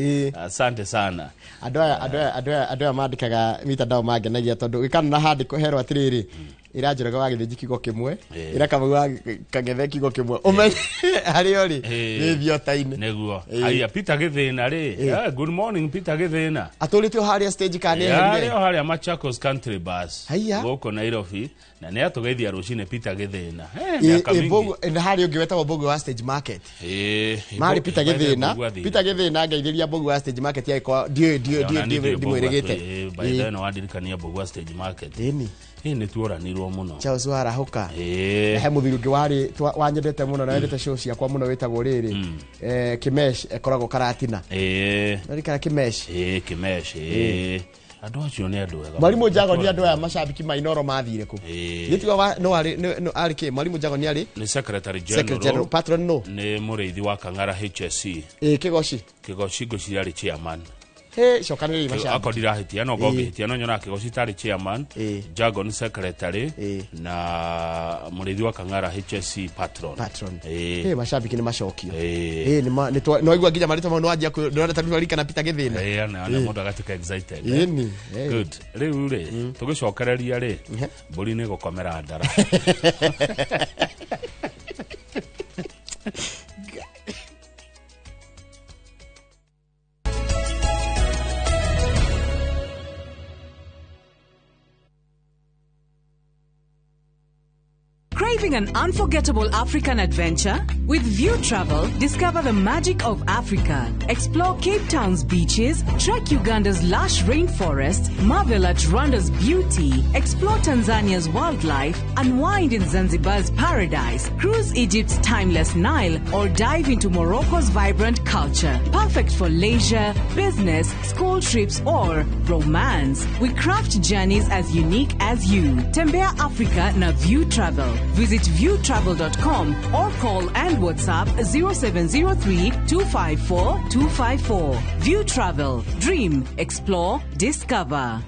asante sana adoya mandikaga mitandao mangenagia tondu gikana na handi kuherwa atiriri iranjiraga wagithiji kigo kimwe irakamwa kagethe kigo kimwe umenye hari ori ni thiotaine neguo aya Peter Githina ri good morning Peter Githina aturitio haria stage kane hari haria Machakos Country Bus goko Nairobi na ne atugeithia rucine Peter Githina bogo na hari ungeweta bogo wa stage market mari Peter Githina ngeithiria bogo wa stage market yaiko dio dimweregete by then wadirikania bogo wa stage market ni tuoranirwo muno Charles warahuka he muthiruki wari wanyendete muno na wendete show cia kwa muno wetagwo riri Kimesh ekoragwo Karatina nari kana Kimesh andu acio ni andu wega Mwalimu Jago ni andu aya mashabiki ma Inoro mathire ku gitiwa no ari ke Mwalimu Jago ni ari ni secretary general patron no ni mureithi wa Kang'ara HSC Kigoshi Goshi ari chairman shokaniri mashabiki akodira hitia no gogi hitia no nyona Kigoshi tari chairman Jago ni secretary na mureithi wa Kang'ara HSC patron mashabiki ni mashokio ni no igwa ginya marito mano ajia ku ndona tabifarika na Peter Githina na mundu agatika excited good riu ri tugicokereria ri mburi ni gukomera ndara Craving an unforgettable African adventure? With View Travel, discover the magic of Africa. Explore Cape Town's beaches, trek Uganda's lush rainforests, marvel at Rwanda's beauty, explore Tanzania's wildlife, unwind in Zanzibar's paradise, cruise Egypt's timeless Nile, or dive into Morocco's vibrant culture. Perfect for leisure, business, school trips, or romance. We craft journeys as unique as you. Tembea Africa na View Travel. Visit viewtravel.com or call and WhatsApp 0703 254 254. View Travel. Dream, explore, discover.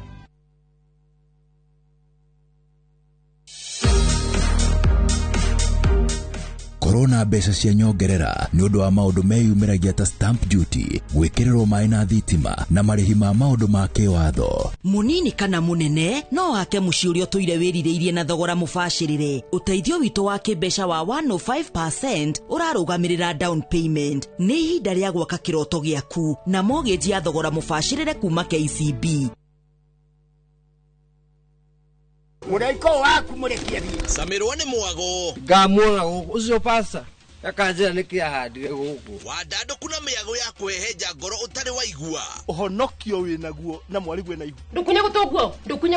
korwo na mbeca cia nyongerera nĩ ũndũ wa maũndũ meyumĩragia ta stamp duty, gwĩkĩrĩrwo maĩ na thitima na marĩhi ma maũndũ ma kĩwatho. Munini kana munene no wake mũciĩ ũrĩa ũtũire wĩrirĩirie na thogora mũbacĩrĩre. Ũteithio witũ wa kĩmbeca wa 105% ũrarũgamĩrĩra down payment. Nĩ ihinda rĩa gwaka kĩroto gĩaku na mortgage ya thogora mũbacĩrĩre kuma KCB. Muraiko waku murekia bi. Samirwa nĩ mwago. Ngamwona ucio pasa. Akanjira nikiahandire guku. Wadando kuna mĩago ya kweheja ngoro utari waigua. Uhonokio winaguo na mwarigu na ihu. Ndukunye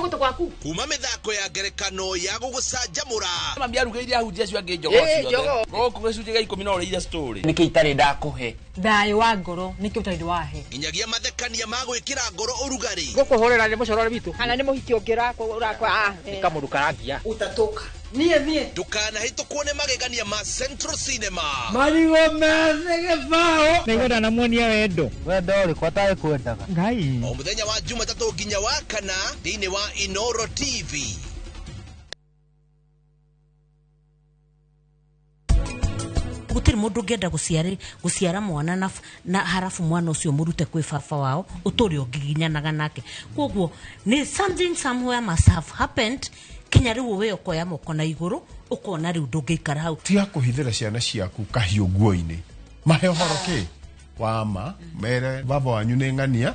guto gwaku. Kuma mĩthako ya ngerekano ya gugucanjamura. Mami arugeire ahunjia cio ange njogo ciothe. Goku gicunje ga 10 no uriira story. Niki itari ndakuhe. Thayũ wa ngoro niki utari wahe. Nginyagia mathekania ma gwikira ngoro urugari. Gukuhorera ni mucorore bitu. Kana ni muhiki ongira urakwa. Nikamurukaragia. Utatoka. Nie. Ndũkanahĩtũkwo nĩ magegania ma Central Cinema. Marigo methege bao. Nĩgũra na muonia wendo. Wendo ũrĩkũ atarĩ kwendaga. Ngai. O mũthenya wa Jumatatũ nginya wa Kana thĩinĩ wa Inoro TV. Gutiri mundu ngenda guciara mwana na harafu mwana ucio murute kwi baba wao uturi ongiginyanaga nake. Koguo ni something somewhere must have happened. Kinya riu we okoya moko na iguru ukona riu ndungikara hau. Tia kuhithira ciana ciaku kahiu nguo-ini. Mahe horo ki wama mere baba wanyu ni ngania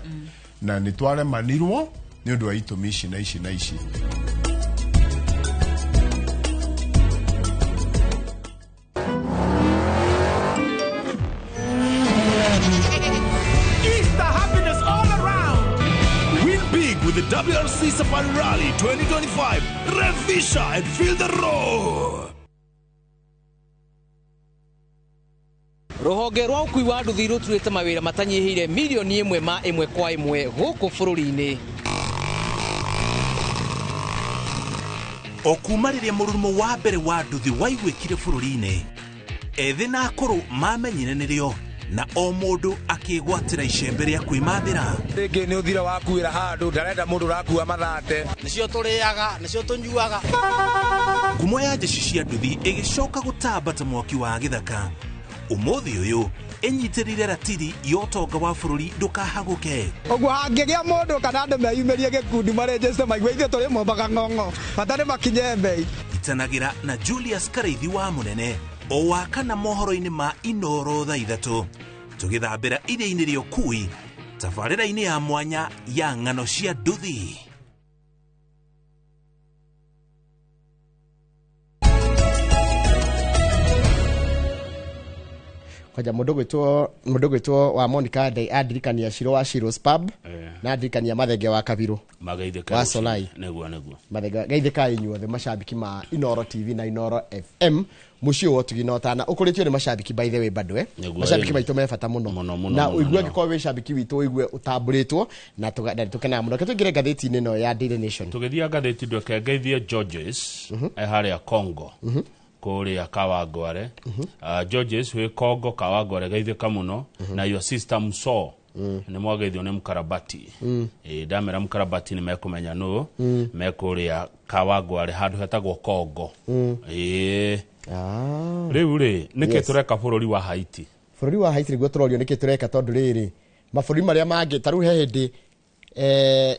na nitware manirwo ni undu wa itumi ici na ici na ici. With the WRC Safari Rally 2025, revisha and feel the roar. Ruhonge rwa ukui wa nduthi ruturite mawira matanyihire milioni 1 ma 1 kwa 1 guku bururi-ini. Okuma riria mururumo wa mbere wa nduthi waigwikire bururi-ini, ethĩ na akũrũ mamenyire nĩrĩo na o mundu akigwatira icembe ria kwimathira. Ringi ni uthira wakuira handu ndarenda mundu rakua mathate. Nicio turiaga, nicio tunyuaga. Ngumo ya jeshi cia nduthi igicoka gutambata mwaki wa githaka. Umuthi uyu enyitirire ratiri yotonga wa bururi ndukahaguke. Oguo hangigia mundu kana andu meyumirie gikundi marejeste maigua ithuĩ turi mombaga ng'ong'o matari makinye mbei. Itanagira na Julius Kareithi wa Munene o wakana mohoro-ini ma Inoro thaa 3 tugithambira iria-ini ria Ukui tabarĩra-ini ya mwanya ya ng'ano cia nduthi. Kwaja mundu gwitwo wa Monica Day adirikania Shiro wa Shiro's Pub na adirikania Mathenge wa Kabiru wa Solai neguo Mathenge geithika inyuothe macambiki ma Inoro TV na Inoro FM mucio wotuginota na ukuritio ni macambiki by the way bado macambiki maito me bata muno na uigwe giko we macambiki witu uigwe utamburitwo na tukena muno ketugire gatheti-ini no ya Daily Nation tugithia gatheti ndoke geithie Georges haria Congo kuria Kawangware Georges we Congo Kawangware geithika muno na your sister Muso ni mwageithio ni Mkarabati damera Mkarabati ni mekumenya no mekuria Kawangware handu hetagwo Congo riu nike tureka bururi wa Haiti niguo turorio nike tureka tondu riri mabũrũri maria mangi taru he hindi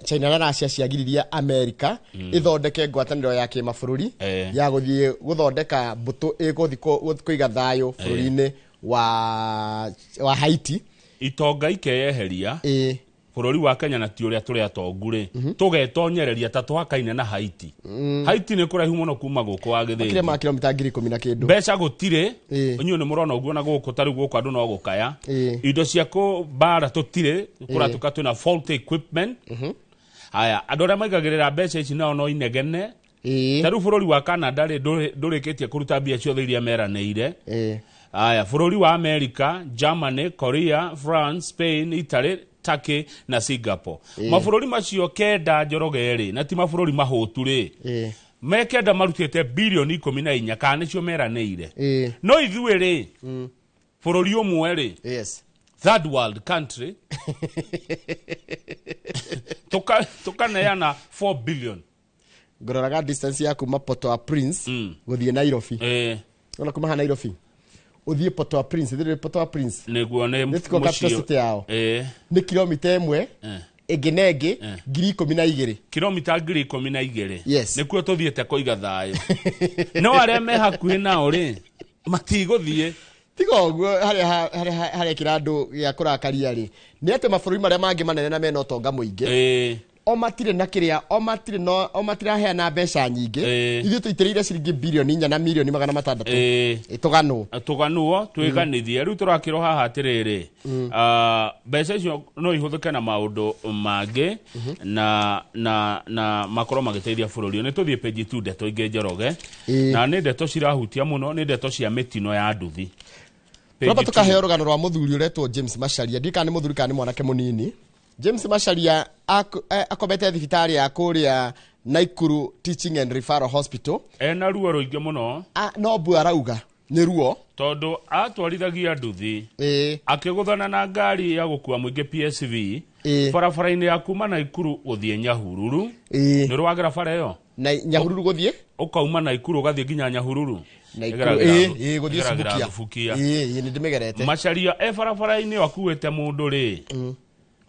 China na Russia ciagiriria America ithondeke ngwatanĩro ya kimabũrũri ya guthie guthondeka mbuto kuiga thayo bũrũri-ini wa Haiti itonga ikeyeheria bururi wa Kenya na ti uria turi atongure tugetonyereria ta twakaine na Haiti Haiti ni kuraihu muno kuma guku wa githiri kile ma kilomita 10 na kindu mbeca gutire onyu ni murona uguo na guku tari guku andu no gukaya indo ciako bara tutire kuratuka twina fault equipment haya andu aria maigagirira mbeca ici nao no inegene taru bururi wa Canada ndurikitie kuruta mbia ciothe iria meranĩire haya bururi wa America, Germany, Korea, France, Spain, Italy, Turkey na Singapore mabũrũri macio kenda njorogeri na ti mabũrũri mahutu mekenda marutite bilioni 14 kana nicio meranĩire no ithuĩ bũrũri ũmwe third world country tukaneana 4 billion ngororaga distance ya kuma Port-au-Prince guthie Nairobi ona kuma Nairobi uthie Port-au-Prince thire Port-au-Prince niguo ne mucio capital city yao ni kilomita imwe egenege 12,000 kilomita 12,000 yes nikuo tuthiete kuiga thayo no aria me hakuhi nao ri matiguthie tiga uguo hari kirandu gia kurakaria ri ni ate mabũrũri maria mangi manene na mena ũtonga mũingĩ o matire na kiria o matire heana mbeca nyingĩ ithuĩ tũitĩrĩire ciringi bilioni 4 na milioni 600 tuganuo twiganithie riu turakirwo haha atiriri mbeca icio no ihũthĩke na maũndũ mangĩ na makorwo magĩteithia bũrũri ni tuthie page 2 ndeto ingĩ njoroge na nĩ ndeto cirahutia mũno nĩ ndeto cia mĩtino ya nduthi Roba tukaheo rugano rwa muthuri uretwo James Macharia ndika ni muthuri kana mwanake munini James Macharia akobete thibitari ya kuria Naikuru Teaching and Referral Hospital ena ruo ruingi muno no bu arauga ni ruo tondu atwarithagia nduthi akiguthana na ngari ya gukua muingi PSV barabara-ini ya kuma Naikuru guthie Nyahururu ni rwagera bara iyo na Nyahururu guthie ukauma Naikuru gathie nginya Nyahururu guthie Subukia ni ndimegerete Macharia barabara-ini akuite mundu ri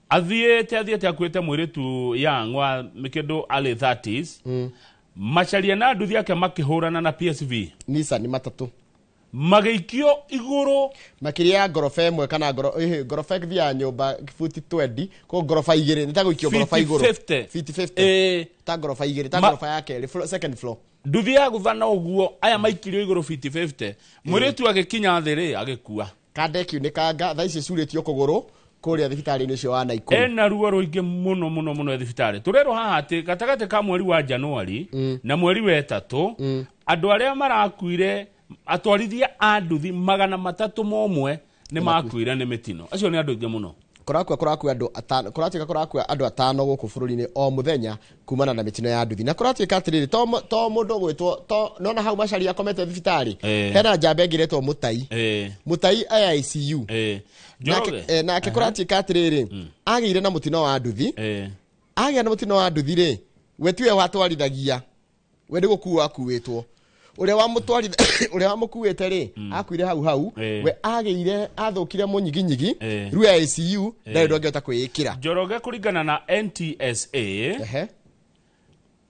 athiete akuite mwiritu yangwa mikindo early 30s Macharia na nduthi yake makihurana na PSV Nissan matatu mageikio iguru makiria gorofa imwe kana gorofa thia nyumba futi 20 ko gorofa igire nitaguikio gorofa iguru 50 ta gorofa igire ta gorofa yake second floor nduthi ya guthana uguo aya maikirio iguru 50 mwiritu agikinya thiri agikua kandeki ni kanga tha ici curitio kuguru kuria thibitari-ini cio wa Naikuru ena ruo ruingi muno thibitari turero haha ati gatagate ka mweri wa Januari na mweri wa 3 andu aria marakuire atwarithia a nduthi 300 ni makuire ni mitino acio ni andu ingi muno kurakua andu atano kurakua andu atano guku bururi-ini o muthenya kumana na mitino ya nduthi na kuratika atiriri to mundu gwitwo to nona hau Macharia akomete thibitari hena njamba ngiretwo mutai ICU nake kuratika atiriri agire na mutino wa nduthi agia na mutino wa nduthi ri we tiwe watwarithagia we ndi gukua akuitwo uria wa mukuite ri akuire hau we ageire athukire munyiginyigi ru ya ICU ndari ndongeta kwikira Njoroge kuringana na NTSA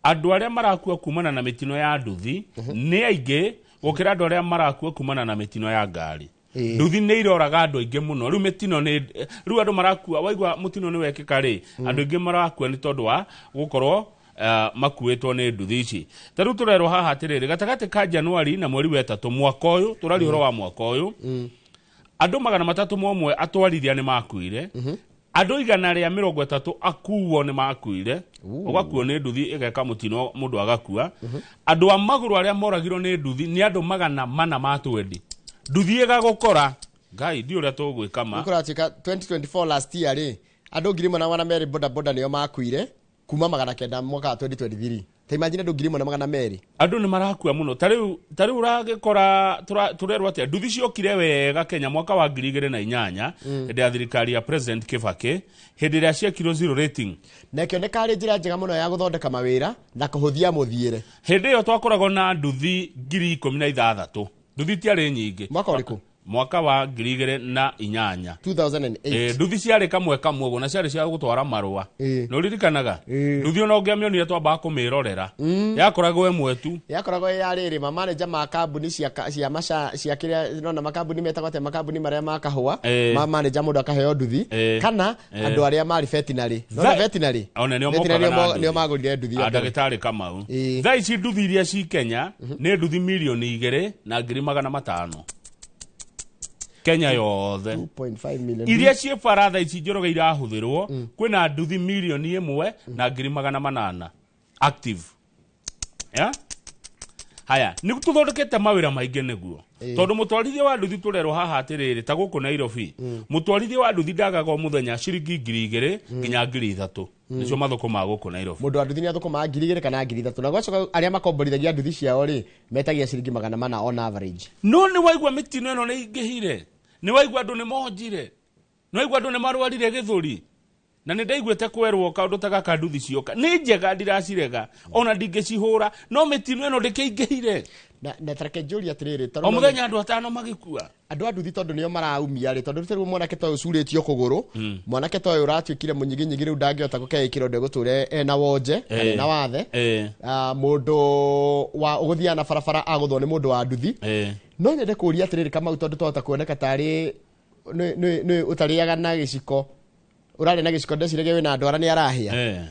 andu aria marakua kumana na mitino ya nduthi ni aingi gukira andu aria marakua kumana na mitino ya ngari nduthi ni iroraga andu aingi muno ru mitino ni ru andu marakua waigwa mutino ni wekika ri andu aingi marakua ni tondu wa gukorwo makuetwo ni nduthi ici taru turero haha atiriri gatagati ka Januari na mweri wa 3 mwaka uyu turari horo wa mwaka uyu andu 300 atwarithia ni makuire andu 130 akuo ni makuire ugakuo ni nduthi igeka mutino mundu agakua andu a maguru aria moragirwo ni nduthi ni andu 400 matwendi nduthi igagukora ngai ndi uria tugwika ma ukuratika 2024 last year ri andu 1,200 boda nio makuire kuma 900 mwaka 2023 ta imagine andu 1,200 andu ni marakua muno tariu uragikora turerwo atia nduthi ciokire wega Kenya mwaka wa 2008 hĩndĩ ya thirikari ya President Kibaki hĩndĩ ĩrĩa ciekirwo zero rating na kĩoneka arĩ njĩra njega mũno ya guthondeka mawĩra na kũhũthia mũthiĩre hĩndĩ ĩyo twakoragwo na nduthi 16,000 nduthi tiarĩ nyingĩ mwaka ũrĩkũ mwaka wa 2008 2008 nduthi ciarĩ kamwe uguo na ciarĩ cia gutwara marua no ririkanaga nduthi ona ungiamionire twamba kumirorera yakoragwo imwe tu yakoragwo yarĩrĩ ma manager ma kambuni cia kiria nona makambuni metagwo ate makambuni maria makahua ma manager mundu akaheo nduthi kana andu aria mari veterinary no veterinary ona nio magurire nduthi ndagĩtarĩ Kamau thaa ici nduthi iria ci Kenya nĩ nduthi milioni 2 na 500,000 Kenya yothe 2.5 million iria cie faratha ici Njoroge irahuthirwo kwina nduthi milioni 1 na 800 active haya ni tuthondekete mawira maingi niguo tondu mutwarithia wa nduthi turero haha atiriri ta guku Nairobi mutwarithia wa nduthi ndagaga muthenya ciringi 2,000 nginya 3,000 nicio mathoko ma guku Nairobi mundu wa nduthi ni athoko ma 2,000 kana 3,000 na gwacoka aria makomborithagia nduthi ciao ri metagia ciringi 400 on average no ni waigwa mitino eno ni ingihire ni waigwa andu ni monjire ni waigwa andu ni marwarire githuri na ni ndaiguite kwerwo kaundu ta gaka nduthi cioka ni njega ndiracirega ona ndingicihura no mitino eno ndikĩingĩhire na tareke njuri atiriri o muthenya andu atano magikua andu a nduthi tondu nio maraumia ri tondu rĩu mwanake ta ucuritio kuguru mwanake ta uratuikire munyiginyigi riu ndangihota gukea ikirondo guture ena wonje na wathe mundu wa uguthia na barabara aguthwo ni mundu wa nduthi no nyende kuria atiriri kama tondu twahota kuoneka tari ni utariaga na giciko urare na giciko ndecirege wina ndwara ni arahia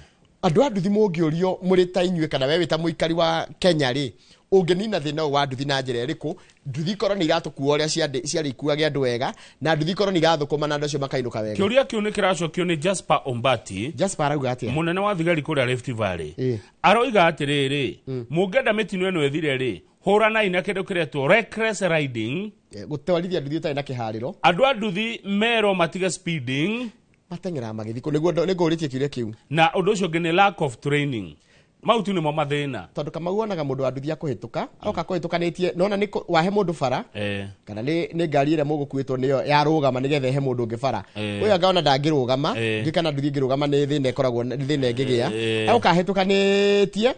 andu a nduthi mungiurio muri ta inyue kana we wita muikari wa Kenya ri ungenina thina wa nduthi na njira iriku nduthi korwo ni iratukuo uria ciari ikuage andu wega na nduthi korwo ni irathukuma na andu acio makainuka wega kiuria kiu ni kiracokio ni Jasper Ombati arauga atia munene wa thigari kuria Rift Valley aroiga atiriri mungenda mitino eno ethire ri hurana ina kindu kiretwo reckless riding gutwarithia nduthi utari na kihariro andu a nduthi mero matiga speeding matengera magithiko niguo uritie kiuria kiu na undu ucio ngi ni lack of training mautu ni mo mathina tondu kama uonaga mundu wa nduthi akuhituka auka kuhitukanitie nona ni wahe mundu bara kana ni ngari ire mugukuitwo niyo yarugama nigethe he mundu ungi bara uyu angaona ndangirugama ngikana nduthi ngirugama ni thina ikoragwo thina ingigia auka hitukanitie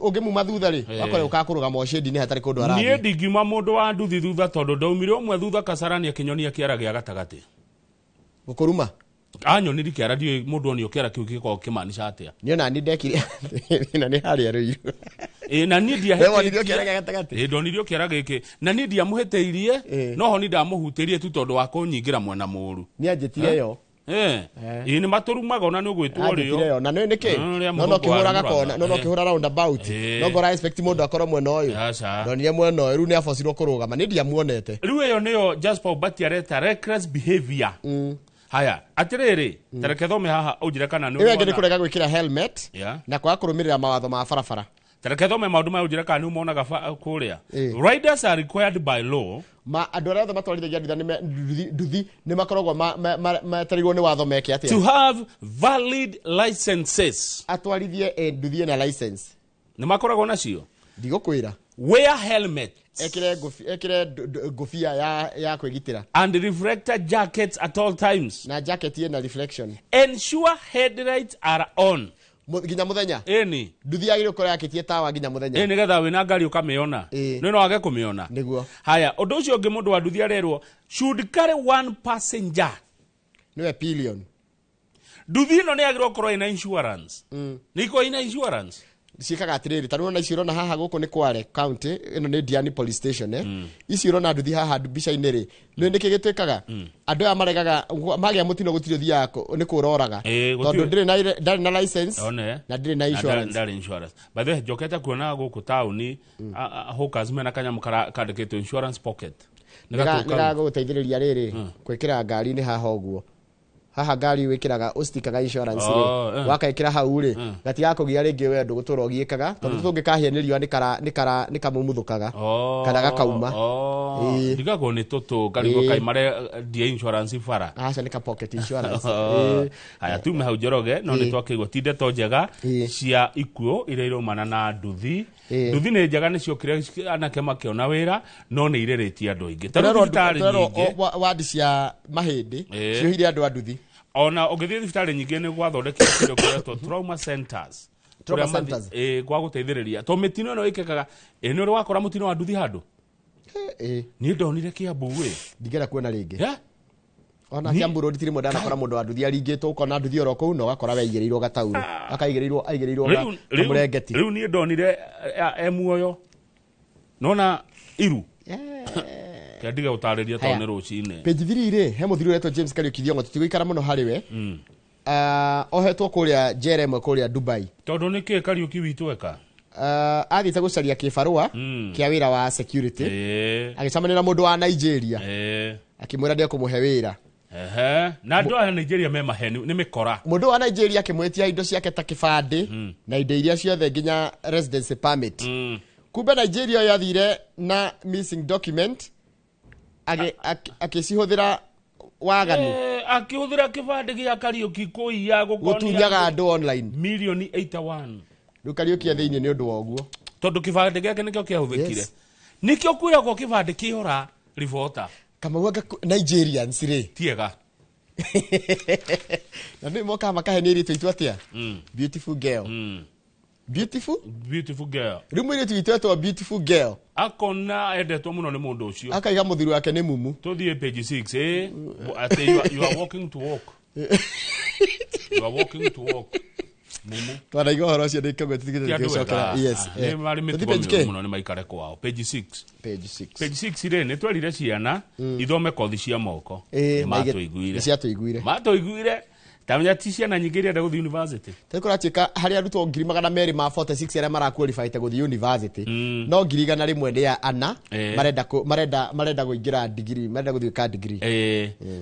ungimuma thutha ri wakore ukakurugama oshedi ni hatari kundu arathi ni ndingiuma mundu wa nduthi thutha tondu ndaumire umwe thutha kasarania kinyonia kiara gia gatagati gukuruma anyoniri kiara dio mundu onio kiara kiu giko kimanisha atia niona ni ndekire na ni hari aruiru na ni ndia hewa ni kiara gia gatagati ndonirio kiara giki na ni ndia muheteirie no ho ni ndamuhutirie tu tondu wa kunyingira mwena muru ni anjitire yo ni maturumaga ona ni ugwitwo rio na ni ki no kihuraga kona no kihura round about no ngora expect mundu akorwo mwena uyu ndonire mwena uyu ni afosirwo kurugama ni ndia muonete riu iyo niyo Jasper Ombati areta reckless behavior haya atiriri tareke thome haha ujire kana ni uwona kurega gwikira helmet na kwa kurumirira mawatho ma barabara tareke thome maundu ma ujire kana ni umonaga kuria riders are required by law andu aria matwarithagia nduthi ni makoragwo materirwo ni watho meke atia to have valid licenses atwarithie nduthi na license ni makoragwo nacio ndigukwira wear helmet ekire ngofia ya kwigitira and reflector jackets at all times na jacket na reflection ensure headlights are on ginya muthenya eni nduthi yagire ukora yakitie tawa ginya muthenya nigetha wina ngari ukamiona no wage kumiona niguo haya undu ucio ungi mundu wa nduthi arerwo should carry one passenger niwe pillion nduthi no ni agirwo korwo ina insurance niko ina insurance cikaga atiriri tanu na iciro na haha guku ni Kware county ino ni Diani police station iciro na nduthi haha mbica-ini ri ni kigitwikaga andu aya maregaga magia mutino gutirio thi yako ni kuroraga tondu ndari na license na ndiri na insurance by the way joketa kuona guku tauni hawkers mena kanyamu kandikitwo insurance pocket niga guteithiriria riri kwikira ngari ni haha uguo haha ngari wikiraga ustikaga insurance ri wakaikira hau ri gatiga kugia ringi we ndu gutura ugiikaga tondu tungikahenirio ni kamumuthukaga kana gakauma ndigago ni tutu karigo kaimare die insurance fara acha ni ka pocket insurance aya tume hau joroge no ni twakigwa tinde to njega cia ikuo ire irumana na nduthi nduthi ni njega ni ciokire anake makiona wira no ni iriritie andu aingi tondu thibitari nyingi wadi cia mahindi ciohire andu a nduthi ona ugithie thibitari nyingi ni gwathondekire kindu kiretwo trauma centers gwa guteithiriria to mitino no ikekaga ni uri wakora mutino wa nduthi handu ni ndonire Kiambu we ndigera kuona ringi ona Kiambu road tiri modana kora mundu wa nduthi aringitwo ukona nduthi oro kou no gakora weigirirwo gatauro aigirirwo murengeti riu ni ndonire emuoyo nona iru ndiga utariria tone rucine page 3 ri he muthiru retwo James Kariuki Thiongo tutigikara muno hariwe ohetwo kuria Jerem kuria Dubai tondu niki Kariuki witu eka athite gucaria kibarua kia wira wa security agicamania na mundu wa Nigeria akimwira ndio kumuhe wira na andu a Nigeria me maheni ni mikora mundu wa Nigeria akimwetia indo ciake ta kibandi na indo iria ciothe nginya residency permit kumbe Nigeria yathire na missing document akicihuthira waganu akihuthira kibandi gia Kariuki kuiya gutunyaga andu online milioni 81 riu Kariuki thiini ni undu wa uguo tondu kibandi giake nikio kiahuthikire nikio kwira kwa kibandi kiora rivota kama waga Nigerians ri tiega na ni moka makaheni ri twitu atia beautiful girl beautiful girl rimu ile tuitwa beautiful girl akona endetwo muno ni mundu ucio akaiga muthiri wake ni mumu tuthie page 6 ate you are walking to walk you are walking to walk mumu twana igoro ucio ndikagwe tutigire yes ni mari mitwo muno ni maikare kwao page 6 page 6 ire ni twerire ciana ithome kothi cia moko matuiguire tamenya ti ciana nyingĩ iria guthi university tekuratika hari arutwo 246 aria maraqualify te guthi university no 100 ndia ana marenda guingira degree marenda guthi ka degree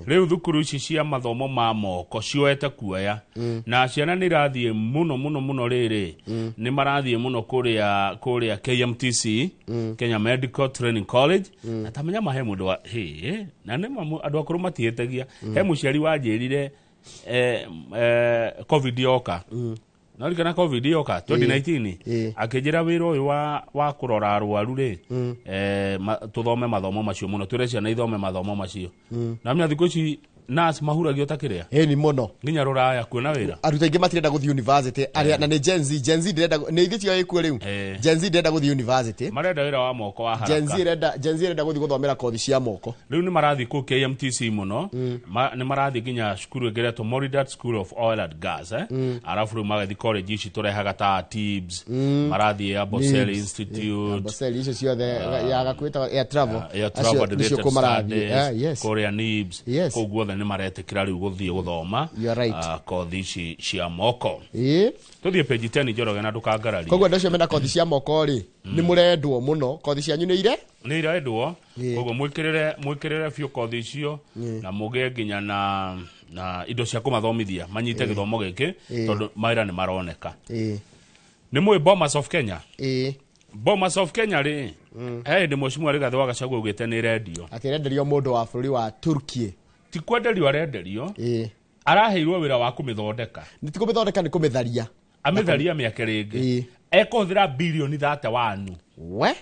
riu thukuru ici cia mathomo ma moko cioete kuoya na ciana ni rathie muno riri ni marathie muno kuria KMTC Kenya Medical Training College na tamenya mahe mundu wa na ni andu akuru matietagia he muciari wanjirire COVID yoka na COVID yoka 2019 akijira wiro uyu wa kurora arwaru ri tuthome mathomo macio muno turecia na ithome mathomo macio na mnya thikũ ici nas mahuragio takiria ni muno nginya ruraya kuona wira aruta ingi matirenda guthi university aria na ni Gen Z direnda ni ithitio ikuo riu Gen Z direnda guthi university marenda wira wa moko wa haraka Gen Z direnda guthi guthomera kothi cia moko riu ni marathi ku KMTC muno ni marathi nginya cukuru ngeretwo Moridat School of Oil and Gas arafu riu magathi college ici turehaga ta TIBS marathi ya Bosel Institute Bosel icio ciothe ya gakwita air travel acio kumarathi Korea NIBS koguo ni maretekira riu guthie guthoma kothi ici cia moko tuthie page 10 Njoroge na ndukangararia koguo ndacio mena kothi cia moko ri ni murendwo muno kothi cianyu ni irendwo koguo mwikirire biu kothi icio na muge nginya na indo cia kumathomithia manyite githomo giki tondu maira ni maroneka ni mwe Bomas of Kenya Bomas of Kenya ri ndi mheshimiwa Rigathi wa Gachagua ugite ni radio ati renderio mundu wa bururi wa Turkey ti kwenderio arenderio araheirwo wira wa kumithondeka ni ti kumithondeka ni kumitharia amitharia miaka ringi ekothira bilioni 31 we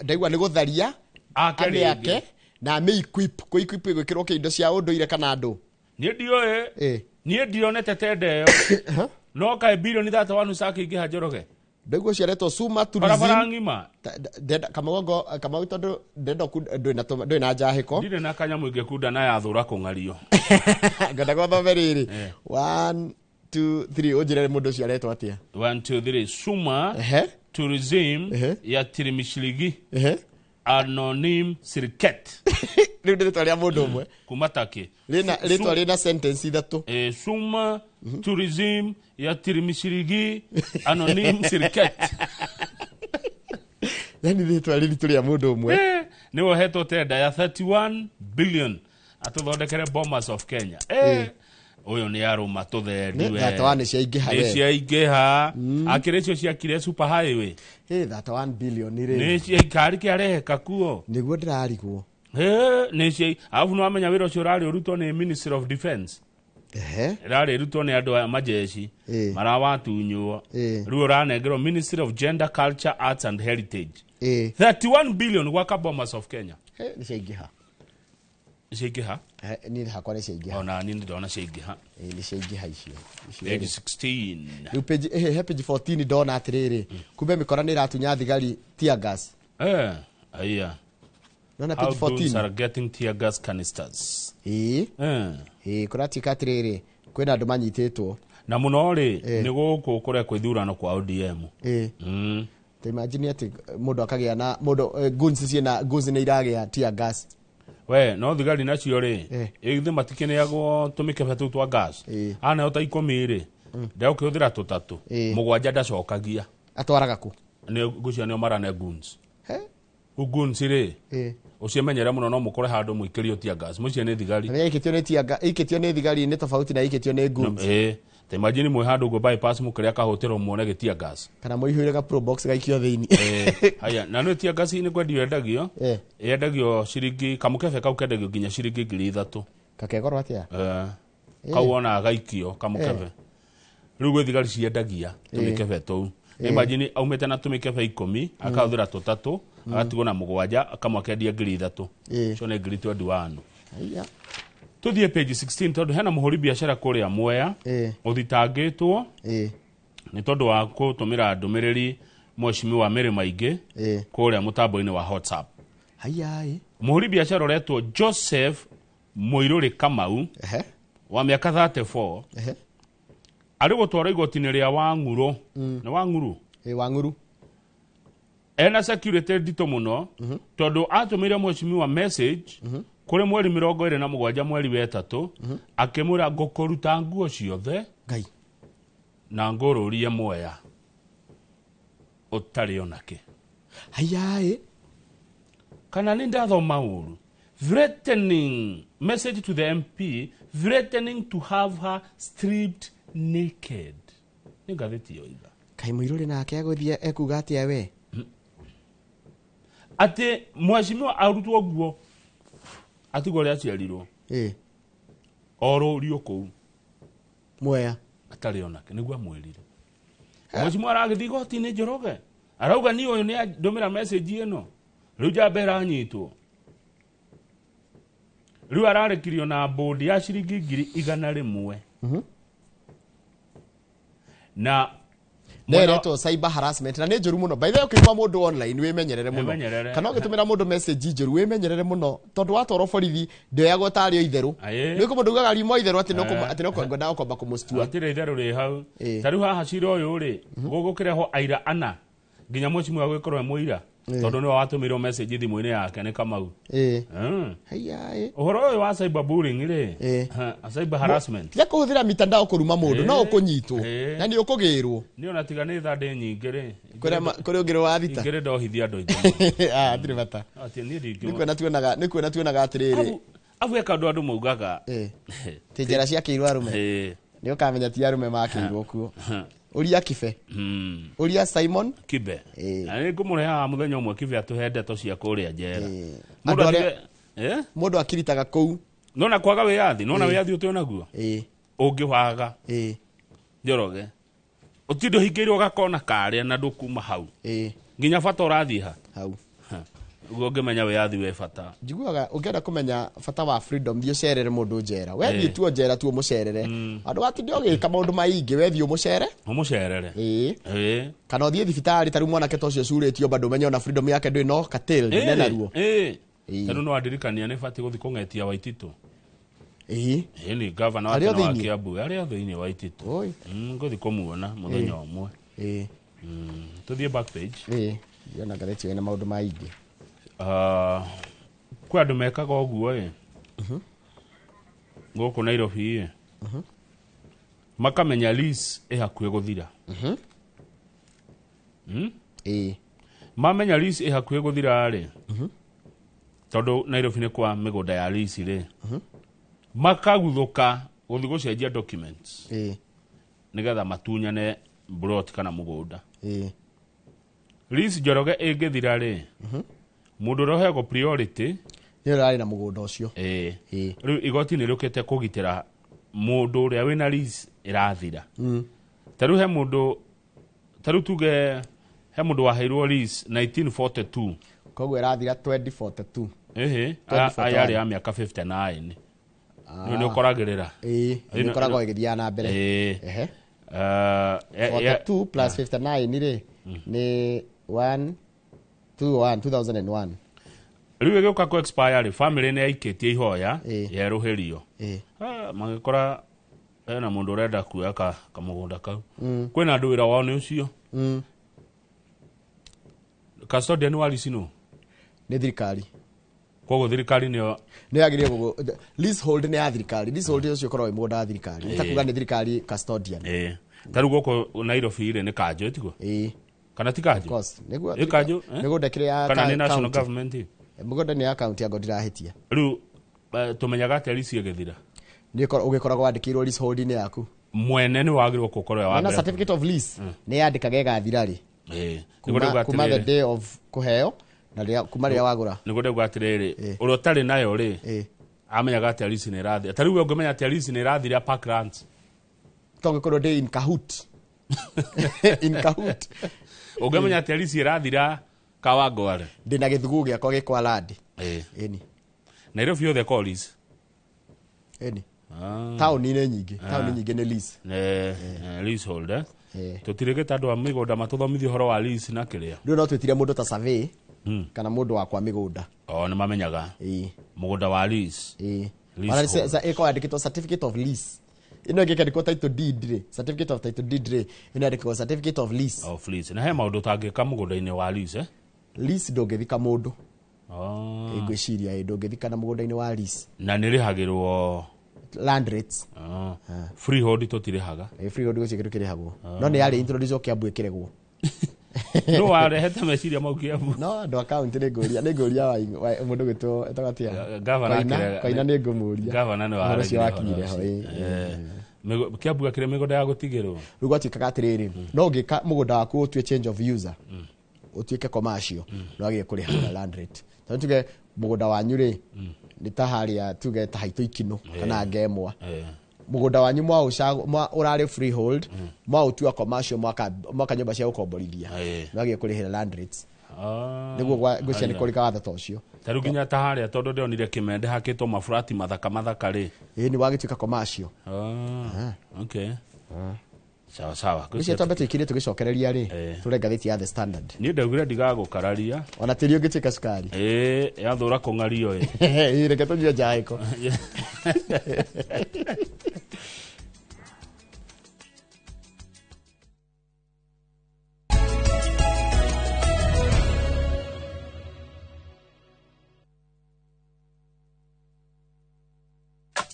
ndaigua ni gutharia yake na me equip gwikirwo kindo cia unduire kana andu ni ndionete tendeyo no kai bilioni 31 saki ingi Njoroge ndego ciaretwo Suma Tourism barabara ngima kama tondu ndoi na njahiko ndire na kanya mwingi kunda na yathura kungario ngenda gothomeriri 1 2 3 ujire mundu ciaretwo atia 1 2 3 Suma Tourism ya Tirimishiligi Anonym Sirket riu ndetwa ria mundu umwe kumatake ritwa rina sentence ithatu Suma Tourism ya Tirimishiligi Anonym Sirket yani ritwa riri turia mundu umwe ni wohetwo tenda ya 31 billion atuthondekere Bomas of Kenya uyu ni aruma tutheriwe thatawani ciaingiha akiricio ciakire super highway 1 billion ire ni ciaikari kiareheka kuo niguo ndirarigwo ni cia afu no amenya wira ucio rari urutwo ni Ministry of Defence rari urutwo ni andu a majeshi marawatunywo riu ranengerwo Ministry of Gender Culture Arts and Heritage 31 billion gwaka Bomas of Kenya ni ciaingiha ni hakwa ni ciaingiha ona ni ndona ciaingiha ni ciaingiha icio page 16 riu page page 14 ndona atiriri kumbe mikora ni ratunya thigari tear gas aya nona page 14 are getting tear gas canisters kuratika atiriri kwina andu manyititwo na muno ri ni guku kuria kwithurano kwa ODM te imagine ati mundu akagia na mundu guns ni iragia tear gas we no thigari nacio ri ithe matikineagwo tumikebe tu twa gas ana ota 10 ri ndeo kihũthĩra tutatu mugwanja ndacokagia atwaraga ku ni gucio ni marane guns guns ri ucimenyera muno no mukore handu muikirio tear gas mucio ni thigari ya ikitio ni thigari ni tofauti na ikitio ni guns te imagine mwe handu go bypass mukiria kahotero muone ge tear gas kana muihire ga pro box gaikio thiini haya na no tear gas ni kwendio endagio endagio ciringi kamukebe kau kendagio nginya ciringi 3,000 kakegorwo atia kau ona gaikio kamukebe riu gwe thigari ciendagia tumikebe tu imagine aumete na tumikebe 10 akahuthira tutatu agatigwo na mugwanja akamwakendia 3,000 cio ni 21 haya tuthie page 16 tondu hena muhuri biashara kuria Mwea uthitangitwo ni tondu wa kutumira ndumiriri Mheshimiwa Mary Maige kuria mutambo-ini wa WhatsApp. Hayai. Muhuri biashara uretwo Joseph Muiruri Kamau wa miaka 34 ari gutwara igoti-ini ria Wanguru na Wanguru Wanguru ena security ndito muno tondu atumire Mheshimiwa message kuri mweri 27 mweri wa 3 akimura ngukuruta nguo ciothe ngai na ngururie moya utari onake. Hayai. Kana ni ndathoma uru threatening message to the MP, threatening to have her stripped naked. Ni gatheti yo iga kai Muiruri nake aguthie ekuga atia we ati Mheshimiwa arutwo guo atigore aciarirwo oro rio ku moya atari onake niguo amwirire. Mheshimiwa aragithi igoti-ini Njoroge arauga ni uyu ni ndumira message ino riu Njamba anyitwo riu ararekirio na board ya ciringi 100,000 na neretwo cyber harassment na nĩ njũru mũno. By the way ũkĩigua mũndũ online wĩmenyerere mũno, kana ũgĩtũmĩra mũndũ message njũru wĩmenyerere mũno, tondũ watwarwo borithi ndioyagwo tarĩ o itherũ. Nĩ mũndũ ugaga riuma itherũ atĩ no kwenda ũkomba kũmũstua atĩrĩ itherũ rĩ hau. Ta rĩu haha cira ũyũ rĩ gũgũkĩrehwo aira ana nginya Mheshimiwa gwĩkorwo mũira tondu niwe watũmĩirwo message thimũ-inĩ yake nĩ Kamau. Hayai. Ũhoro ũyũ wa cyber bullying rĩ cyber harassment tiga kũhũthĩra mitandao kũruma mũndũ no ũkũnyitwo na nĩ ũkũgĩrwo. Nĩ ona tiga nĩ thande nyingĩ rĩ kũrĩ ũngĩrĩ wa thita ingĩrĩ ndohithia andũ aingĩ ndirĩ bata. nĩ kuona tuonaga atĩrĩrĩ abu eka andũ maugaga tĩ njĩra ciakĩirwo arũme nĩ ũkamenya ti arũme makĩirwo kuo. Uria Kibe uria Simon Kibe nĩ ngũmũrehaga mũthenya ũmwe Kibe atũhe ndeto cia kũrĩa njera mũndũ akiritaga kũu nona kwaga wĩyathi nona wĩyathi ũtĩ onaguo ũngĩwaga Njoroge ũtinde ũhingĩirwo gakona karĩa na ndũkuma hau nginya bata ũrathiĩ hau ugo ngĩmenya wĩyathi wĩ bata. Njiguaga ũngĩenda kũmenya bata wa freedom thiĩ ũcerere mũndũ njera wethiĩ tuo njera tu ũmũcerere andũ watinde ũgĩka maũndũ maingĩ wethiĩ ũmũcerere kana ũthiĩ thibitarĩ ta rĩu mwanake ta ũcio curĩtio bado ũmenye ona freedom yake ndũĩ no katil nena ruo tondũ no andirikania nĩ batiĩ gũthiĩ kũng'etia Waititu nĩ gavana wa tene wa Kiambu arĩa thĩinĩ wa Waititu ngũthiĩ kũmuona mũthenya ũmwe. Tũthiĩ back page yona gatheti wĩna maũndũ maingĩ kwa andũ mekaga ũguo gũkũ Nairobi makamenya lease ĩhakuhĩ gũthira mamenya lease ĩhakuhĩ gũthira rĩ tondũ Nairobi nĩ kwa mĩgũnda ya lease rĩ makaguthũka gũthiĩ gũcenjia documents nĩgetha matunyane plot kana mũgũnda. Lease Njoroge ĩngĩthira rĩ mundu rohego priority ni rari na mugondo ucio riu igoti ni rukite kugitira mundu uria wina lease irathira taru he mundu taru tuge he mundu waheirwo lease 1942 koguo irathira 2042 ayari ya miaka 59 ni ukoragirira ni ukoragwo igithia na mbere 42 plus 59 ri ni 2001 riu gĩũka ku expire family nĩ yaikĩtie ihoya yerũhĩrio magĩkora na mũndũ ũrenda kuoya kamũgũnda kau kwĩna andũ wĩra wao nĩ ũcio custodian wa lease no nĩ thirikari koguo thirikari nĩ yagĩrĩire gũgũ leasehold nĩ ya thirikari leasehold ũcio ũkoragwo mũgũnda wa thirikari nĩtakuga nĩ thirikari custodian ta rĩu gũkũ Nairobi rĩ nĩ kanjũ tiguo kana ti kanjũ kanjũ mĩgũnda kĩrĩ ya kana nĩ national government mĩgũnda nĩ ya county ya Ndirahĩtia rĩu tũmenyaga atĩ lease ĩgĩthira nĩ ũgĩkoragwo wandĩkĩirwo leasehold-inĩ yaku mwene nĩ wagĩrĩirwo gũkorwo wa mbere na certificate of lease nĩ yandĩkaga ĩgathira rĩ kuma the day of kũheo na rĩrĩa kuma rĩrĩa wagũra nĩguo ndauga atĩrĩrĩ ũrĩa ũtarĩ nayo rĩ amenyaga atĩ lease nĩ ĩrathira ta rĩu ũngĩmenya atĩ lease nĩ ĩrathira Parklands tongĩkorwo ndĩ in Kahoot ũngĩmenya atĩ lease ĩrathira Kawangware ndĩna gĩthuguu gĩakwa gĩkwa land ĩni Nairobi yothe call lease ĩni taũni-inĩ nyingĩ nĩ lease leasehold Tutiregeta andu a migunda matuthomithio horo wa lease na kiria. Ndio no twitire mundu ta survey kana mundu wa kwa migunda. Ni mamenyaga. Mugunda wa lease. Sasa eko andikitwo certificate of lease. Ino ngikandikwo title deed re, certificate of title deed re, ino andikitwo certificate of lease. Of lease. Na he maundu tangika mugunda-ini wa lease lease ndungithika mundu. Ngwiciria ndungithika na mugunda-ini wa lease. Na nirihagirwo land rates. Freehold tutirihaga. Freehold gũcio kĩndũ kĩrĩhagwo. No nĩ yarĩ introduce Kiambu ĩkĩregwo. No warehete meciria mau Kiambu. No ndo account nĩ ngũria wa mũndũ gwĩtwo etagatia. Governor Koina nĩ ngũmũria. Governor nĩ wara. Ũcio wakinyire ho. Kiambu akĩrĩ mĩgũnda ya gũtigĩrwo. Rĩu gwatuĩkaga atĩrĩrĩ, no ũngĩka mũgũnda waku ũtue change of user. Ũtuĩke commercial. No agĩe kũrĩha land rate. Tondũ tuge mũgũnda wanyu rĩ nĩ ta harĩa tuge ta haitũ ikino kana ngemwa. Mũgũnda wanyu ũrarĩ freehold mwaũtua commercial mwaka nyũmba cia gũkomborithia no agĩe kũrĩhĩra land rates. Nĩguo ngwĩciria nĩ kũrĩ kawatho ta ũcio. Ta rĩu nginya ta harĩa tondũ ndĩonire Kĩmende hakĩtwo mafurati mathaka rĩ. Nĩ wagĩtuĩka commercial. Okay. Sawa. Gũcio twambe twĩkire tũgĩcokereria rĩ tũre ngathĩti ya The Standard. Niĩ ndaugire ndigagũkararia. Ona tĩri ũngĩtuĩka cukari. Yathũra kũng'ario reke tũnyue njaĩko.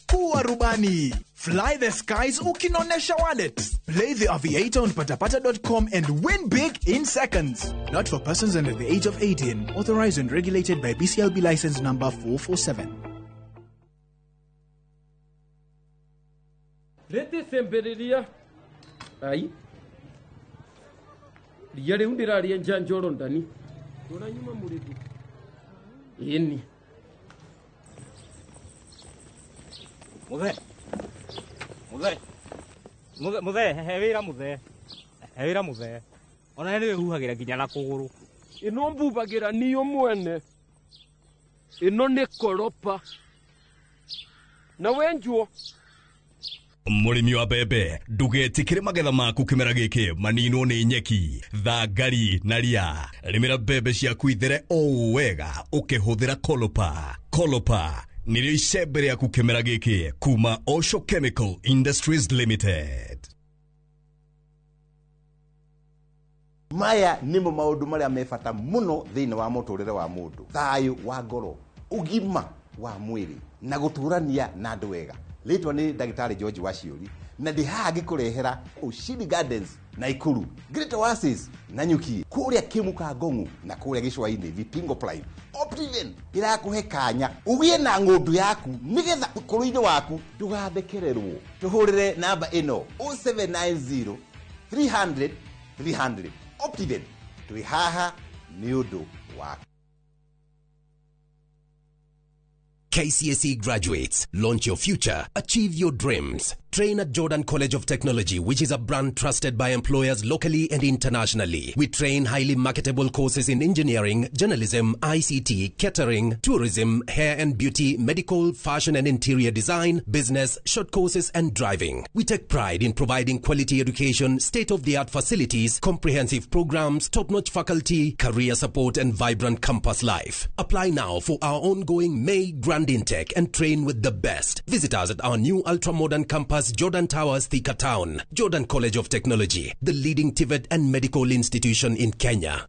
Kuwa rubani. Fly the skies ukinonesha wallet. Play the aviator on patapata.com and win big in seconds. Not for persons under the age of 18. Authorized and regulated by BCLB license number 447. Rete semberiria. Ai. Riare undiraria njanjoro ndani. Tunanyuma murithi. Yeni. Muthe he wira muthe ona ni wehuhagira nginya na kuguru ino mbubagira niyo mwene ino ni koropa na wenjuo Murimi wa bebe ndugetikire magetha maku kimera giki manino ni nyeki thangari na ria rimira bebe ciaku ithere o wega ukihuthira Kolopa nĩrĩo icembe rĩaku kĩmera gĩkĩ kuma Osho Chemical Industries Limited. Maya nĩmo maũndũ marĩa mebata mũno thĩinĩ wa mũtũrĩre wa mũndũ. Thayũ wa ngoro, ũgima wa mwĩrĩ na gũtũrania na andũ wega. Rĩtwa nĩ Ndagĩtarĩ George Waciuri na ndĩ haha ngĩkũrehera Ushindi Gardens Naikuru, Great Oasis Nanyuki, kũrĩa Kĩmuka Ngong'u na kũrĩa Gĩcũa-inĩ Vipingo Prime. Optiven irakuhe kanya ugĩe na ng'ũndũ yaku nĩgetha ũkũrũ-inĩ waku ndũgathekererwo. Tũhũrĩre namba ĩno 0790 300 300. Optiven twĩ haha nĩ ũndũ waku. KCSE graduates, launch your future, achieve your dreams. Train at Jordan College of Technology, which is a brand trusted by employers locally and internationally. We train highly marketable courses in engineering, journalism, ICT, catering, tourism, hair and beauty, medical, fashion and interior design, business, short courses and driving. We take pride in providing quality education, state-of-the-art facilities, comprehensive programs, top-notch faculty, career support and vibrant campus life. Apply now for our ongoing May Grand Intake and train with the best. Visit us at our new ultra-modern campus, Jordan Towers, Thika Town. Jordan College of Technology, the leading TVET and medical institution in Kenya.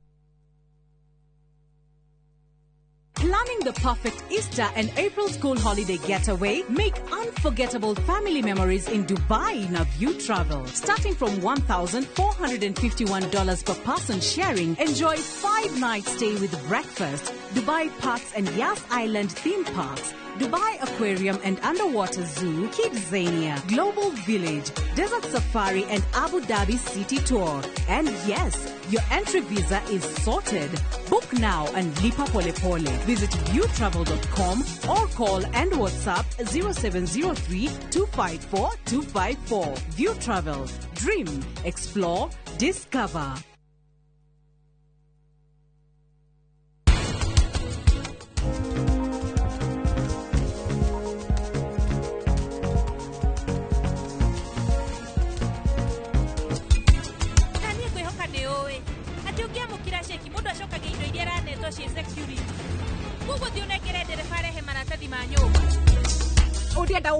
Planning the perfect Easter and April school holiday getaway? Make unforgettable family memories in Dubai in View Travel. Starting from $1,451 per person sharing, enjoy 5-night stay with breakfast, Dubai Parks and Yas Island theme parks, Dubai Aquarium and Underwater Zoo, Kidzania, Global Village, Desert Safari and Abu Dhabi City Tour. And yes, your entry visa is sorted. Book now and lipa pole pole. Visit viewtravel.com or call and WhatsApp 0703 254 254. View Travel. Dream, explore, discover.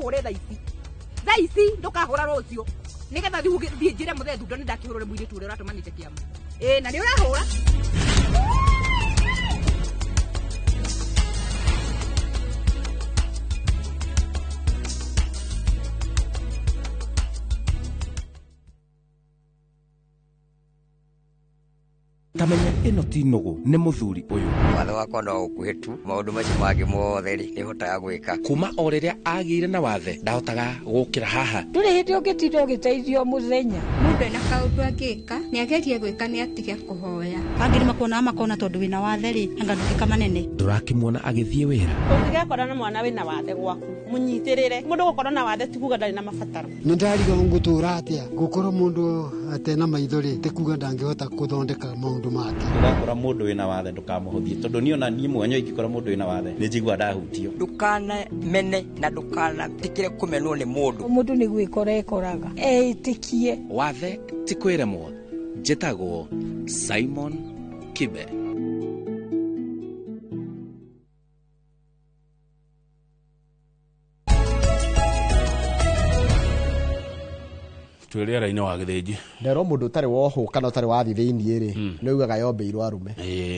hore tha ici ndukahura rucio nigetha thie njire muthe thundo ni ndakihurure mwiri tu ure ratumanite kiamu na ni urahura Tamenya ino ti nugu ni muthuri uyu wathe wakwa no ukuhitu maundu macio mangi mothe ri nihotaga gwika kuma o riria agire na wathe ndahotaga gukira haha nduri hindi ungitinde ugiteithio muthenya mundu ena kaundu angika ni agerie gwika ni atige kuhoya angiri makona tondu wina wathe ri anga ndukika manene ndurakimwona agithie wira ungigekora na mwana wina wathe gwaku munyitirire mundu gukora na wathe tikuga ndari na mabataro nindariga ngutura atia gukora mundu atena maithori tikuga ndangihota kuthondeka maundu make ndakora mundu wina wathe ndukamuhuthie tondu ni ona nie mwenye ingikora mundu wina wathe ni njigua ndahutio ndukana mene na ndukana tikire kumenwo ni mundu ni gwikora ekoraga etikie wathe tikwiremwo njitagwo Simon Kibe twirera ino wa githinji ndero mundu utari woho kana utari wathi thiini ri ni ugaga yombeirwo arume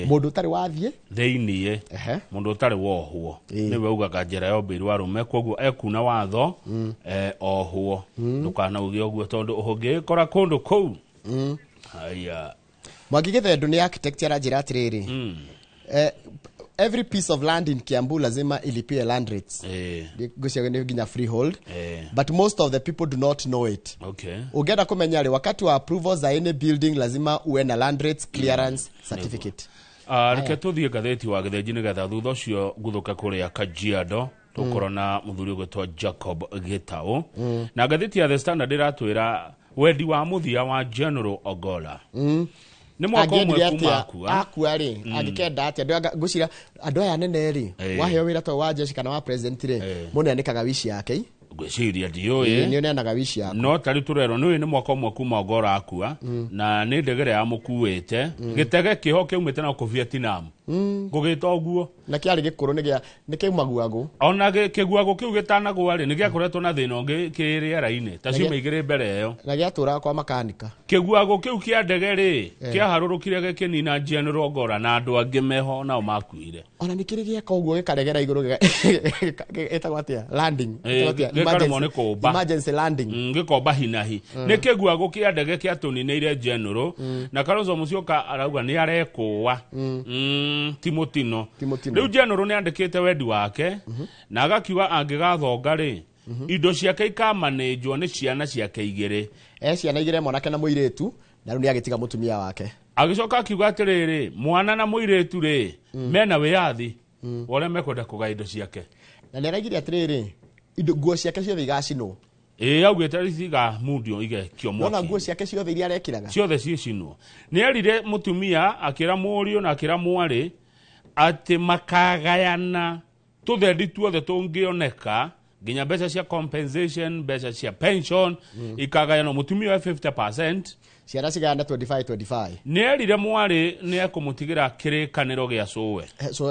mundu utari wathi thiini mundu utari wohwo ni we ugaga njira yombeirwo arume koguo ekuna watho ohwo ndukana uge oguo tondu uhungi kora kundu kou haya Mwagigithendu ni architecture ajira atiriri every piece of land in Kiambu lazima ilipie land rates. Gusia ni ginya freehold. But most of the people do not know it. Okay. Ugenda kumenyale wakati wa approvals za any building lazima uwe na land rates clearance certificate. Reke tuthie gatheti wa githenji ni getha thutha ucio guthuka kuria Kajiado tukorona muthuri ugwetwa Jacob Gitau na gatheti ya The Standard iratwira wendi wa muthia wa General Ogolla ni mwako mwe kumaku akuari agikenda ati andu gucira andu aya nene ri waheo wira to wa jeshi kana wa president ri mune anikaga wishi yake gwiciria ndioye ni neanaga wishi yake no tari turero ni mwako mwe kuma Ogolla akua na ni ndegere ya mukuite gitege kiho kiumite na Vietnam ngugita oguo na kiari gikuru ni kimaguagu ona kiguagu kiu gitanagwa ri ni giakoretwo na thina ungi kiriera-ini ta ciuma igire mbere yo na giatura kwa makanika kiguagu kiu kia ndege ri kia harurukire gikinina General Ogolla na andu angi meho nao makuire ona nikiri giaka oguo gikaregera iguru etagwa atia landing emergency landing gikomba hinahi ni kiguagu kia ndege kia tunineire General na Kalonzo Musyoka arauga ni arekwa Timotino riu General ni andikite wendi wake na agakiwa angigathonga ri indo ciake ikamanejwo ni ciana ciake igire ciana igire mwanake na muiretu na riu ni agitiga mutumia wake agicoka akiuga atiriri mwana na muiretu ri mena wiyathi wore mekwenda kuga indo ciake na ni araigire atiriri indo nguo ciake ciothe igacinwo augite riciga mundio ige kiomo na nguo ciake ciothe iria arekiraga ciothe cicinwo ni erire mutumia akira murio na akira mwari ati makagayana tuthendi tuothe tungioneka ginya mbeca cia compensation mbeca cia pension ikagayana mutumia wa 50% ciana cigana 25 ni erire mwari ni ekumutigira kirikaniro gia sowe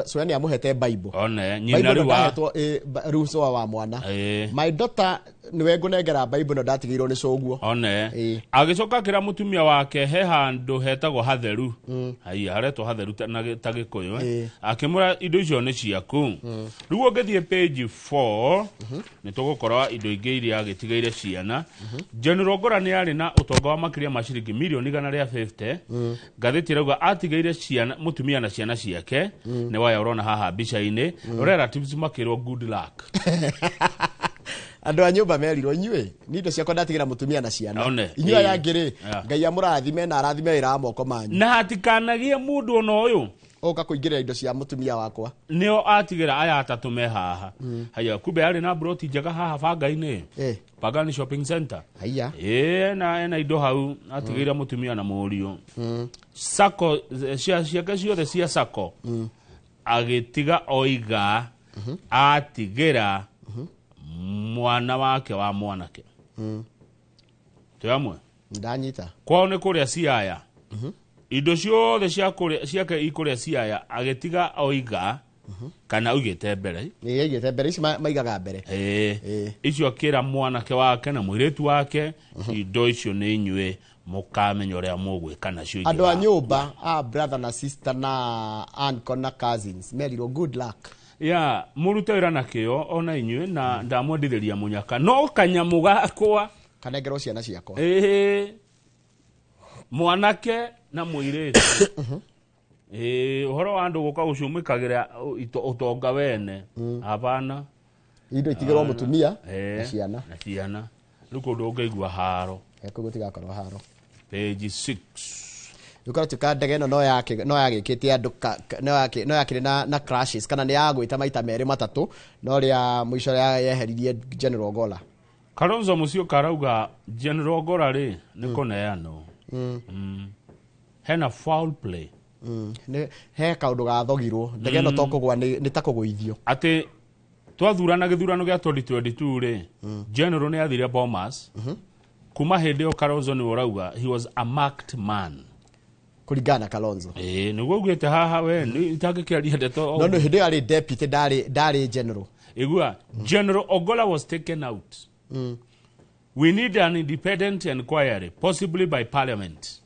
so ni amuhete bible one nyina riwa ruso wa mwana my daughter niwe ngunengera bible no ndatigirwo ni coguo one agicoka kira mutumia wake he handu hetagwo hatheru hai haretwo hatheru na tagikuyu akimura indo icio ni ciaku riu ngethie page 4 ni tugukora indo ingi iria agitigaire ciana General Ogolla ni ari na utonga wa makiria mashiringi milioni 150 gatheti rauga atigaire ciana mutumia na ciana ciake ni waya urona haha bica-ini relatives makirwo good luck andu a nyumba merirwo inyue ni indo ciakwa ndatigira mutumia na ciana inyua yangiri ngai amurathime na arathime wira wa moko manyu na hatikanagie mundu ono uyu oka kuingirira indo cia mutumia wakwa nio atigira aya atatu me haha haya kumbe ari na broti njega haha banga-ini Pagani Shopping Center haya na indo hau atigira mutumia na murio sako ciake ciothe cia sako agitiga oiga atigira mwana wake wa mwanake tuyamwe ndanyita kwao ni kuria Siaya indo ciothe ciake ikuria Siaya agitiga oiga kana ugite mbere igite mbere ici maigaga mbere icio kira mwanake wake na mwiretu wake indo icio ni inyue mukamenya uria mugwika nacio ingi andu a nyumba brother na sister na uncle na cousins meriro good luck murute wira na kio ona inyue na ndamwendithiria munyaka no kanyamu gakwa kanengero ciana ciakwa mwanake na mwiretu uhoro wa andu guka gucumikagira utonga wene abana indo itigirwo mutumia na ciana ruko ndungeigua haro gutigakorwo haro page 6 ukora tukandege no yagikite andu no yakire na crashes kana ni yagwita maita meri matatu no ria mwisho yeheririe General Ogolla Kalonzo Musyoka karauga General Ogolla ri ni kuneano hena foul play he kaundu gathogirwo ndege no tokugwa ni takugwithio ati twathurana githurano gia 2022 ri General ni athire Bomas kuma hindi o Kalonzo ni urauga he was a marked man kuringana Kalonzo niguo ugite haha we ni itagikiaria ndeto no hindi ari deputy dari general igua General Ogolla was taken out we need an independent inquiry possibly by parliament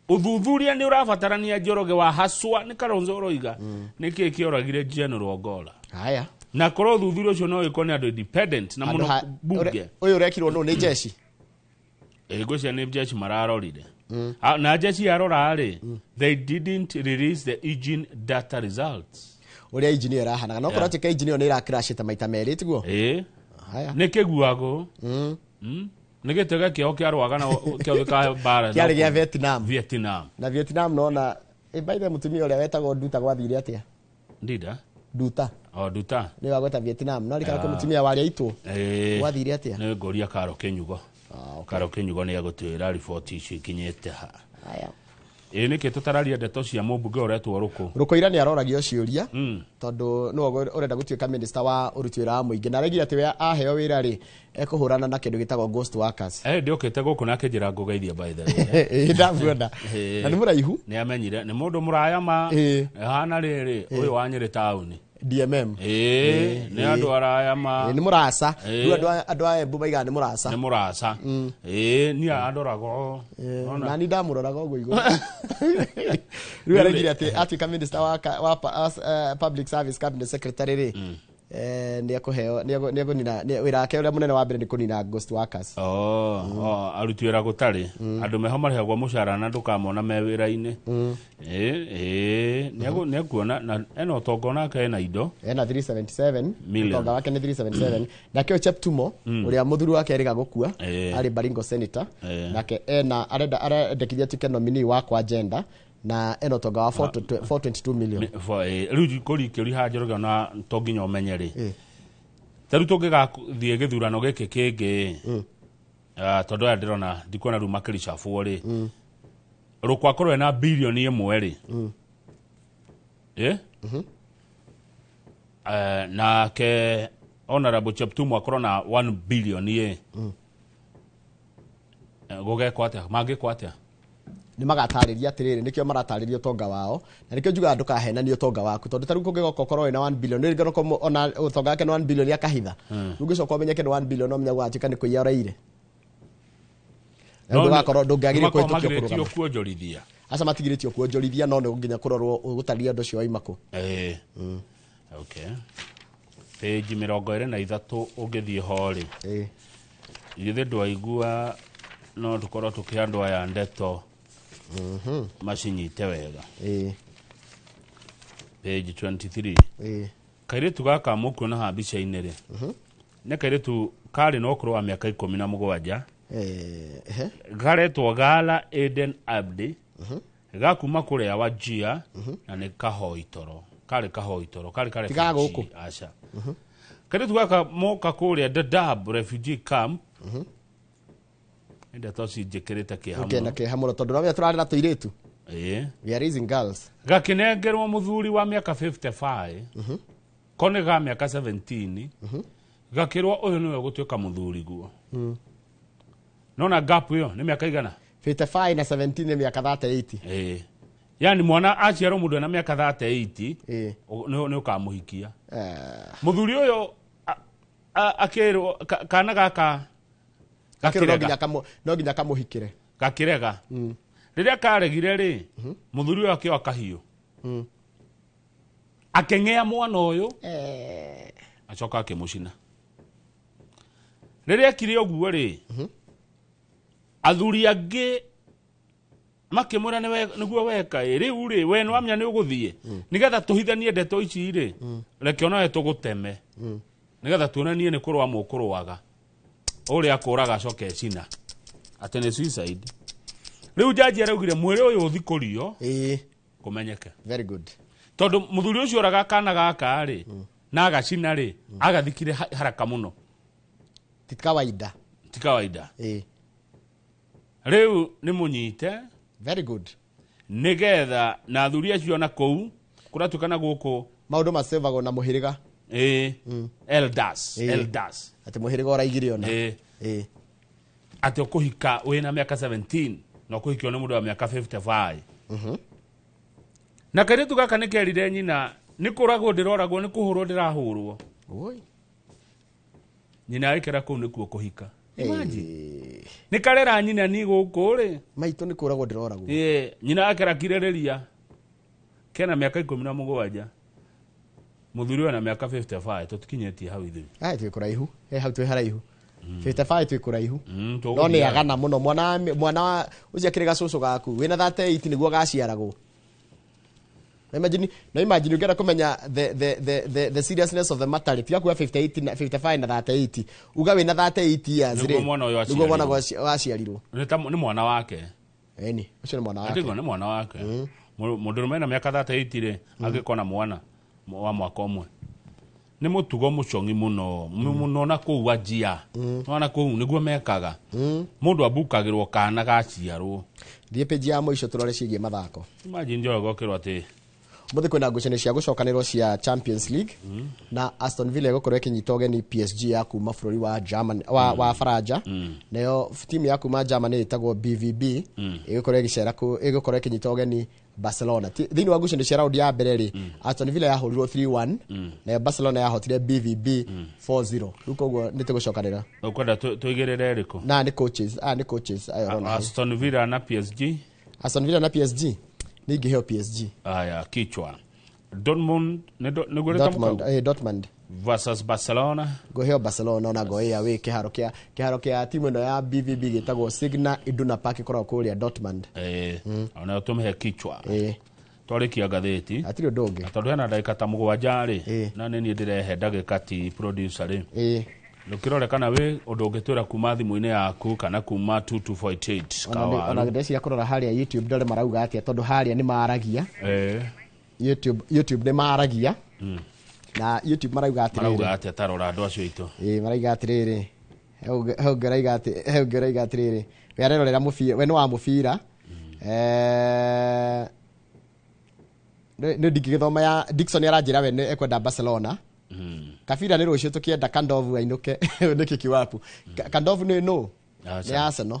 uthuthuria ni urabatarania Njoroge wa haswa ni Kalonzo uroiga niki kioragire General Ogolla haya na koro uthuthuria ucio no ikone andu independent na muno bunge uyu urekirwo no ni jeshi gwĩcia nĩ jeshi mararorire na jeshi arora ri they didn't release the engine data results uria engine irahana no korwo tika engine ni ira crash ta maita meri tiguo haya nĩ kĩguago nĩ gĩtega kĩo kĩa rwaga na kĩo gĩka bara kĩarĩ gĩa Vietnam na Vietnam nona by the mutumia uria wetagwo Nduta gwathire atia ndida Nduta Nduta ni wagweta Vietnam no rikana ko mutumia waria itu gwathire atia nĩ ngoria Karo Kĩnyugo Karo Kĩnyugo nĩ agũtwĩra report icio ikinyĩte ha haya nĩkĩ tutararia ndeto cia mũmbunge ũretwo Rukoira nĩ aroragio ciũria tondu no urenda gutuĩka minister wa uruti wĩra wa mũingĩ na regire ati we aheo wĩra ri ekuhũrana na kĩndũ gĩtagwo ghost workers ndiokĩte gũkũ nake njĩra ngũgeithia by the way ndabuona na nĩ mũraihu nĩ amenyire nĩ mũndũ mũraya ma hana rĩrĩ ũyũ wa Nyĩrĩ taũni DMM nĩ andũ araya ma nĩ mũraca andũ a Embu maiga nĩ mũraca ni andorago na ni ndamuroraga ũguo igũrũ rĩu aragire atuĩka minister wa public service cabinet secretary ri nĩ akuheo nĩ agunina wĩra wake ũrĩa mũnene wa mbere nĩ kũnina ghost workers aruti wĩra gũtarĩ andũ meho marĩhagwo mũcara na ndũkamona me wĩra-inĩ nĩ akuona na ena ũtonga onake ena indo ena 377 ũtonga wake nĩ 377 nake Cheptumo ũrĩa mũthuri wake erĩga gũkua arĩ Baringo senator nake arendekithia tuĩke nominee wa kwa agenda na eno toga wa 422 million rĩu kũrikĩũri ha Njoroge na to nginya ũmenye rĩ tarĩu tũngĩgathie gĩthurano gĩkĩ kĩngĩ tondũ aya ndĩrona ndikuona rĩu makĩricabwo rĩ rũkwa korwo na bilioni ĩmwe rĩ nake honorable Cheptumo akorwo na 1 billion gũgekwo atĩa mangĩkwo atĩa ni magatarĩria atirĩrĩ nikio maratarĩria ũtonga wao na nikio njuga ndukahenania ũtonga waku tondu tarĩu kũngĩgoka ũkorwo na 1 billion nĩ ngano ona ũtonga wake 1 billion akahitha ũngĩcoka ũmenyeke nĩ 1 billion no menya gwatuĩka nĩ kũiya ũraire ndu gakorwo ndũngĩagĩrĩire kũhĩtũkio kuonjorithia aca matigirĩtio kuonjorithia no nĩ nginya kũrorwo gũtaria andũ cio oimako okay page 23 ũngĩthiĩ ho rĩ ithuĩ ndwaigua no tũkorwo tũkĩandũ aya ndeto macinyite wega page 23 kairĩtu gaka mũkuona ha mbica-inĩ rĩ nĩ kairĩtu karĩ na ũkũrũ wa mĩaka 17 garetwo Gala Eden Abdi gakuma kũrĩa Wajir na nĩ kahoi toro karĩ tiga gũkũ aca kairĩtu gaka moka kũrĩa Dadaab refugee camp ndeto cinjĩkĩrĩte kĩhamũro tondũ no tũrarĩ na tũirĩtu we are raising girls gakĩnengerwo mũthuri wa mĩaka 55 kone ga mĩaka 17 gakĩrwo ũyũ nĩwe gũtuĩka mũthuri guo nona gap ĩyo nĩ mĩaka igana 55 na 17 nĩ mĩaka 38 yani mwana aciarwo mundu na miaka 38 ni ukamuhikia muthuri uyo akero kana gaka no nginya kamuhikire gakirega riria karegire ri muthuri uyo akio akahiyo akeng'ea mwana uyu acoka akimucina riria kire oguo ri athuri angi makimura niguo weka riu ri we no amya ni uguthie nigetha tuhithanie ndeto ici ri reke ona tuguteme nigetha tuonanie ni kurwa mukuruaga uri akuraga acoke cina ati ni suicide riu jaji araugire mwire uyu uthikurio kumenyeke very good tondu muthuri ucio oraga kana gaka ri na agacina ri agathikire haraka muno tikawaida riu ni munyite very good nigetha na athuri acio na kou kuratukana guku maundu masevago na muhiriga elders ati muhiriga oraigire ona ati ukuhika wina miaka 17 na ukuhikio ni mundu wa miaka 55 na karitu gaka nikerire nyina nikuragwo ndiroragwo nikuhurwo ndirahurwo nyina aikera kuu nikuo kuhika nikarera nyina ni guku ri maitu nikuragwo ndiroragwo nyina akera kirereria kena miaka 17 muthuri na miaka 55 tutikinyetie hau ithu twi kuraihu hau twi haraihu 55 twi kuraihu no ni agana muno mwana ucia kiriga cucu gaku wina 38 niguo gaciaragwo imagine ungera kumenya the seriousness of the matter if you are 58 na 55 na 38 uga wina 38 years niguo mwana waciarirwo ni mwana wake ucio ni mwana wake ni mwana wake mundu mena miaka 38 ri agikona mwana wa mwaka umwe ni mutugo mucongi muno na kuwa jia wana ku niguo mekaga mundu abukagirwo kana gaciarwo thie page ya moico turore cigie mathako imagine jogo kirwo ati muthi kwina ngucanio cia gucokanirwo cia Champions League na Aston Villa gukorwo ikinyita ugeni PSG ya kuma bururi wa Germany wa Faranja nayo timu ya kuma Germany itagwo BVB igukorwo ikinyita ugeni Barcelona thini wa ngucanio cia round ya mbere ri Aston Villa yahurirwo 3-1 na Barcelona yahotire BVB 4-0 ruko nitigucokanira ukwenda tuigirire riko na ni coaches Aston Villa na PSG ningiheo PSG aya kichwa Dortmund versus Barcelona goheo Barcelona na goea we kiharo kia timu ino ya BVB gitagwo Signal Iduna Park korwo kuria Dortmund ona tumehe kichwa twarikia gatheti atiri ndungi tondu hena ndagika ta 7 ri na nini ndirehe ndagika ti producer ri nukiroreka we undu ungitwira kuma thimu-ini yaku kana kuma 2248 kawa ona ndeciria kurora haria YouTube ndore marauga atia tondu haria ni maaragia YouTube ni maaragia na YouTube marauga atia tarora andu acio itu marauga atiriri hau ngeraiga atiriri we arerorera mubira we no wa mubira no ndingigithoma ya Dickson aranjira we ekwenda Barcelona kabira ni rucio tukienda Kandovu ainuke niki kiwapu Kandovu ni no ni Arsenal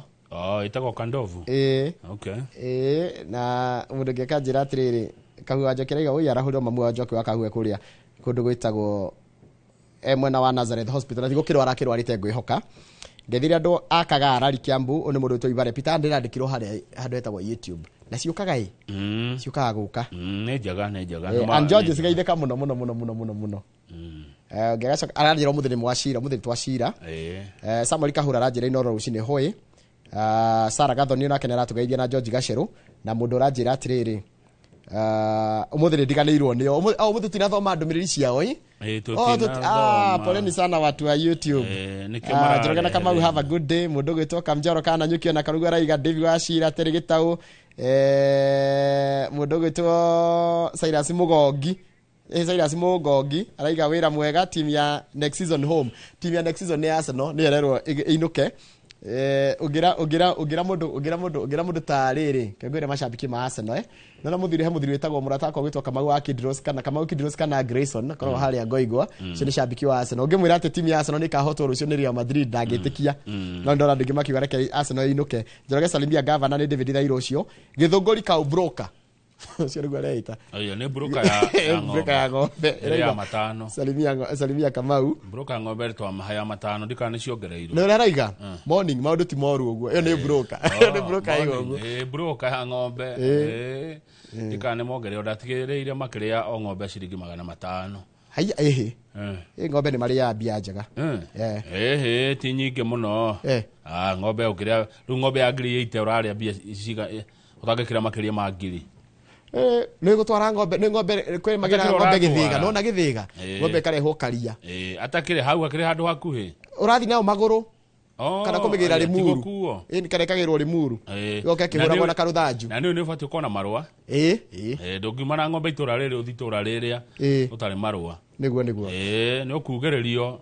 itako Kandovu okay na mundu ngekanjira atiriri kahua njokera uyu arahurwo mamu wa njoki wakahue kuria kundu gwitagwo mwena wa Nazareth Hospital na thigukirwa arakirwarite ngwihoka ngethire andu akaga arari Kiambu ni mundu twibare Peter ndirandikirwo handu etagwo YouTube na ciukaga ciukaga guka ni njaga and George sigaitheka muno ngegacoka aranjira muthini mwacira muthini twacira Samuel Kahura aranjira inoro rucini hoi Sara Gathoni nake naratugeithia na George Gacheru na mundu aranjira atiriri umuthini ndiganirwo ni umuthi tinathoma ndumiriri ciao poleni sana watu wa YouTube njorogana kama you have a good day mundu gwitoka Mjoro kana nyukio na karuga raiga David Wachira terigitau mundu gwitwo Cyrus Mugongi araiga wira mwega team ya next season home team ya next season ni Arsenal ni ererwo inuke ugira mundu tariri kegwire mashabiki ma Arsenal na muthiri wetagwo murata kwa gwitwa Kamau Kidros kana Grayson korwo hali ngoigwa cini shabiki wa Arsenal ngimwira ati team ya Arsenal ni kahotwo rucio ni Real Madrid ndangitikia no ndora ndingi makiuga reke Arsenal inuke njoroge Salimia Gavana ni David Thairo ucio githunguri kau broker cio niguo areita ayo ni broker ya broker ya ng'ombe ya matano salimia Kamau broker ya ng'ombe twamahaya matano ndika ni ciongereirwo no raiga morning maundu ti moru uguo iyo ni broker iyo ni broker igo uguo broker ya ng'ombe ndika ni mongerero ndatigireire makiria o ng'ombe ciringi 500 haya ng'ombe ni maria mbia njega ti nyingi muno ng'ombe ukiria ru ng'ombe ya ngiri 8 uraria mbia ciga utangikira makiria ma ngiri ni gutwara ng'ombe ni ng'ombe kwe magira ng'ombe githiga no na githiga ng'ombe karehwo karia atakire hau akire handu hakuhi urathi nao maguru kana kumigira rimuru ni karekagirwo rimuru yoke kihura na karuthanju na ni ubati ukona marua ndungimana ng'ombe itura riri uthitura riria utari marua niguo ni ukugererio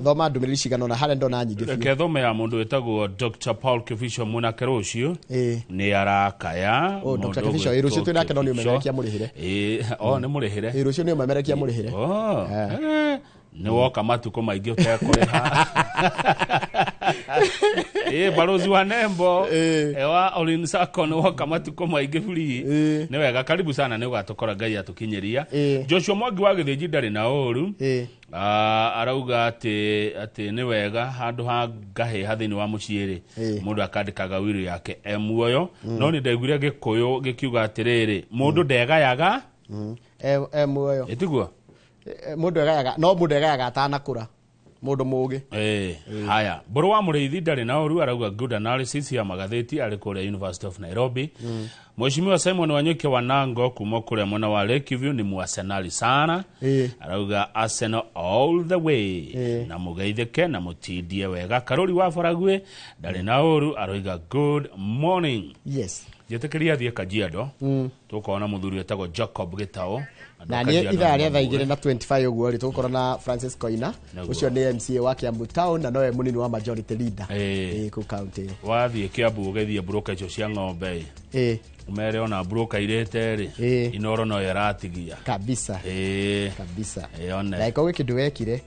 thoma ndumiriri cigano na hare ndona nyingi reke thome ya mundu wetagwo Dr. Paul Kivisho Munake rucio ni arakaya Dr. Kivisho rucio twina ke no ni umemerekia murihire ni murihire rucio ni umemerekia murihire ni woka matuko maingi utekuriha barozi wa Nembo ewa Olin Sako ni woka matuko maingi free ni wega karibu sana ni ugatokora Ngai atukinyeria Joshua Mwangi wa Githiji ndari na oru arauga ati ni wega handu ha ngahe hathini wa muciiri mundu akandikaga wiru yake muoyo no ni ndaiguire Gikuyu gikiuga atiriri mundu ndegayaga muoyo etiguo mundu egayaga no mundu egayaga atanakura mundu mugi haya buru wa muriithi ndari na oru arauga good analysis ya magatheti ari kule University of Nairobi Mheshimiwa Simon Wanyuke wa Nango kuma kule mwana wa Lakeview ni muarsenali sana arauga Arsenal all the way na mugeitheke na mutindie wega Karoli wa Faragwe ndari na oru arauga good morning yetekeria thie Kajiado tukona muthuri wetagwo Jacob Gitao na ni ithaa ria thaa 2:25 uguo ri tukora na Francis Koina ucio ni MCA wa Kiambu Town na noe munini wa majority leader ku county wathie Kiambu ugethie broker icio cia ng'ombe umere ona broker irete ri inoro no yaratigia kabisa na iko wikindu wekire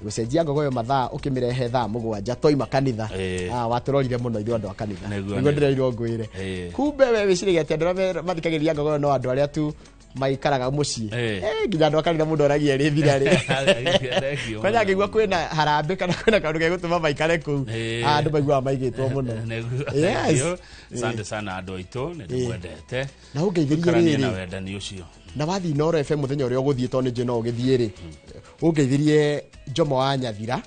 gucenjia ngogoyo mathaa ukimirehe thaa mugwanja toima kanitha waturorire muno ithu andu a kanitha niguo ndireirwo ngwire kumbe we wiciriga ati andu mathikagiria ngogoyo no andu aria tu maikaraga mucii nginya andu a kanitha mundu aragia ri thirari kwanya ngigua kwina harambe kana kwina kandu gegutuma maikare kuu andu maigua maigitwo muno asante sana andu aitu ni ndimwendete na ungeithirie riri na wendani ucio na wathi Noro FM muthenya uria uguthie to ni njino ugithie ri ungeithirie Jomo wa Nyathira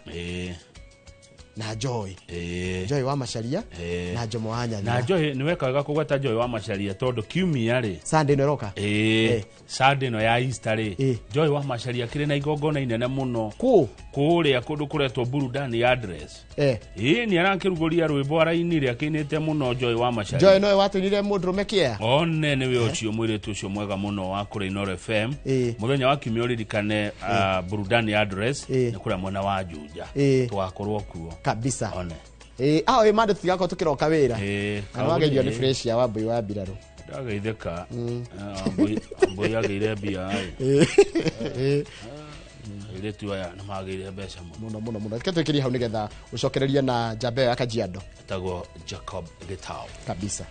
na Joy Joy wa Macharia na Jomo wa Nyathira na Joy ni wekaga kugweta Joy wa Macharia tondu kiumia ri Sunday no roka Sunday no ya Easter ri Joy wa Macharia kire na igongona inene muno kuria kundu kuretwo burudani address ni arankiruguria rwimbo arainire akinite muno Joy wa Macharia Joy no watunire mundu mekia one ni we ucio mwiritu ucio mwega muno wa kure Noro FM muthenya wa kiumia ririkane burudani address ni kuria mwena wa Juja twakorwo kuo kabisa one mande tigako tukiroka wira na wageithio ni fresh ya Wambui wa Mbiraro ndageitheka Wambui ageire mbia ile tu ya na mageire mbeca muno tiketukiria hau nigetha ucokererie na Jabe ya Kajiado tagwo Jacob Gitao kabisa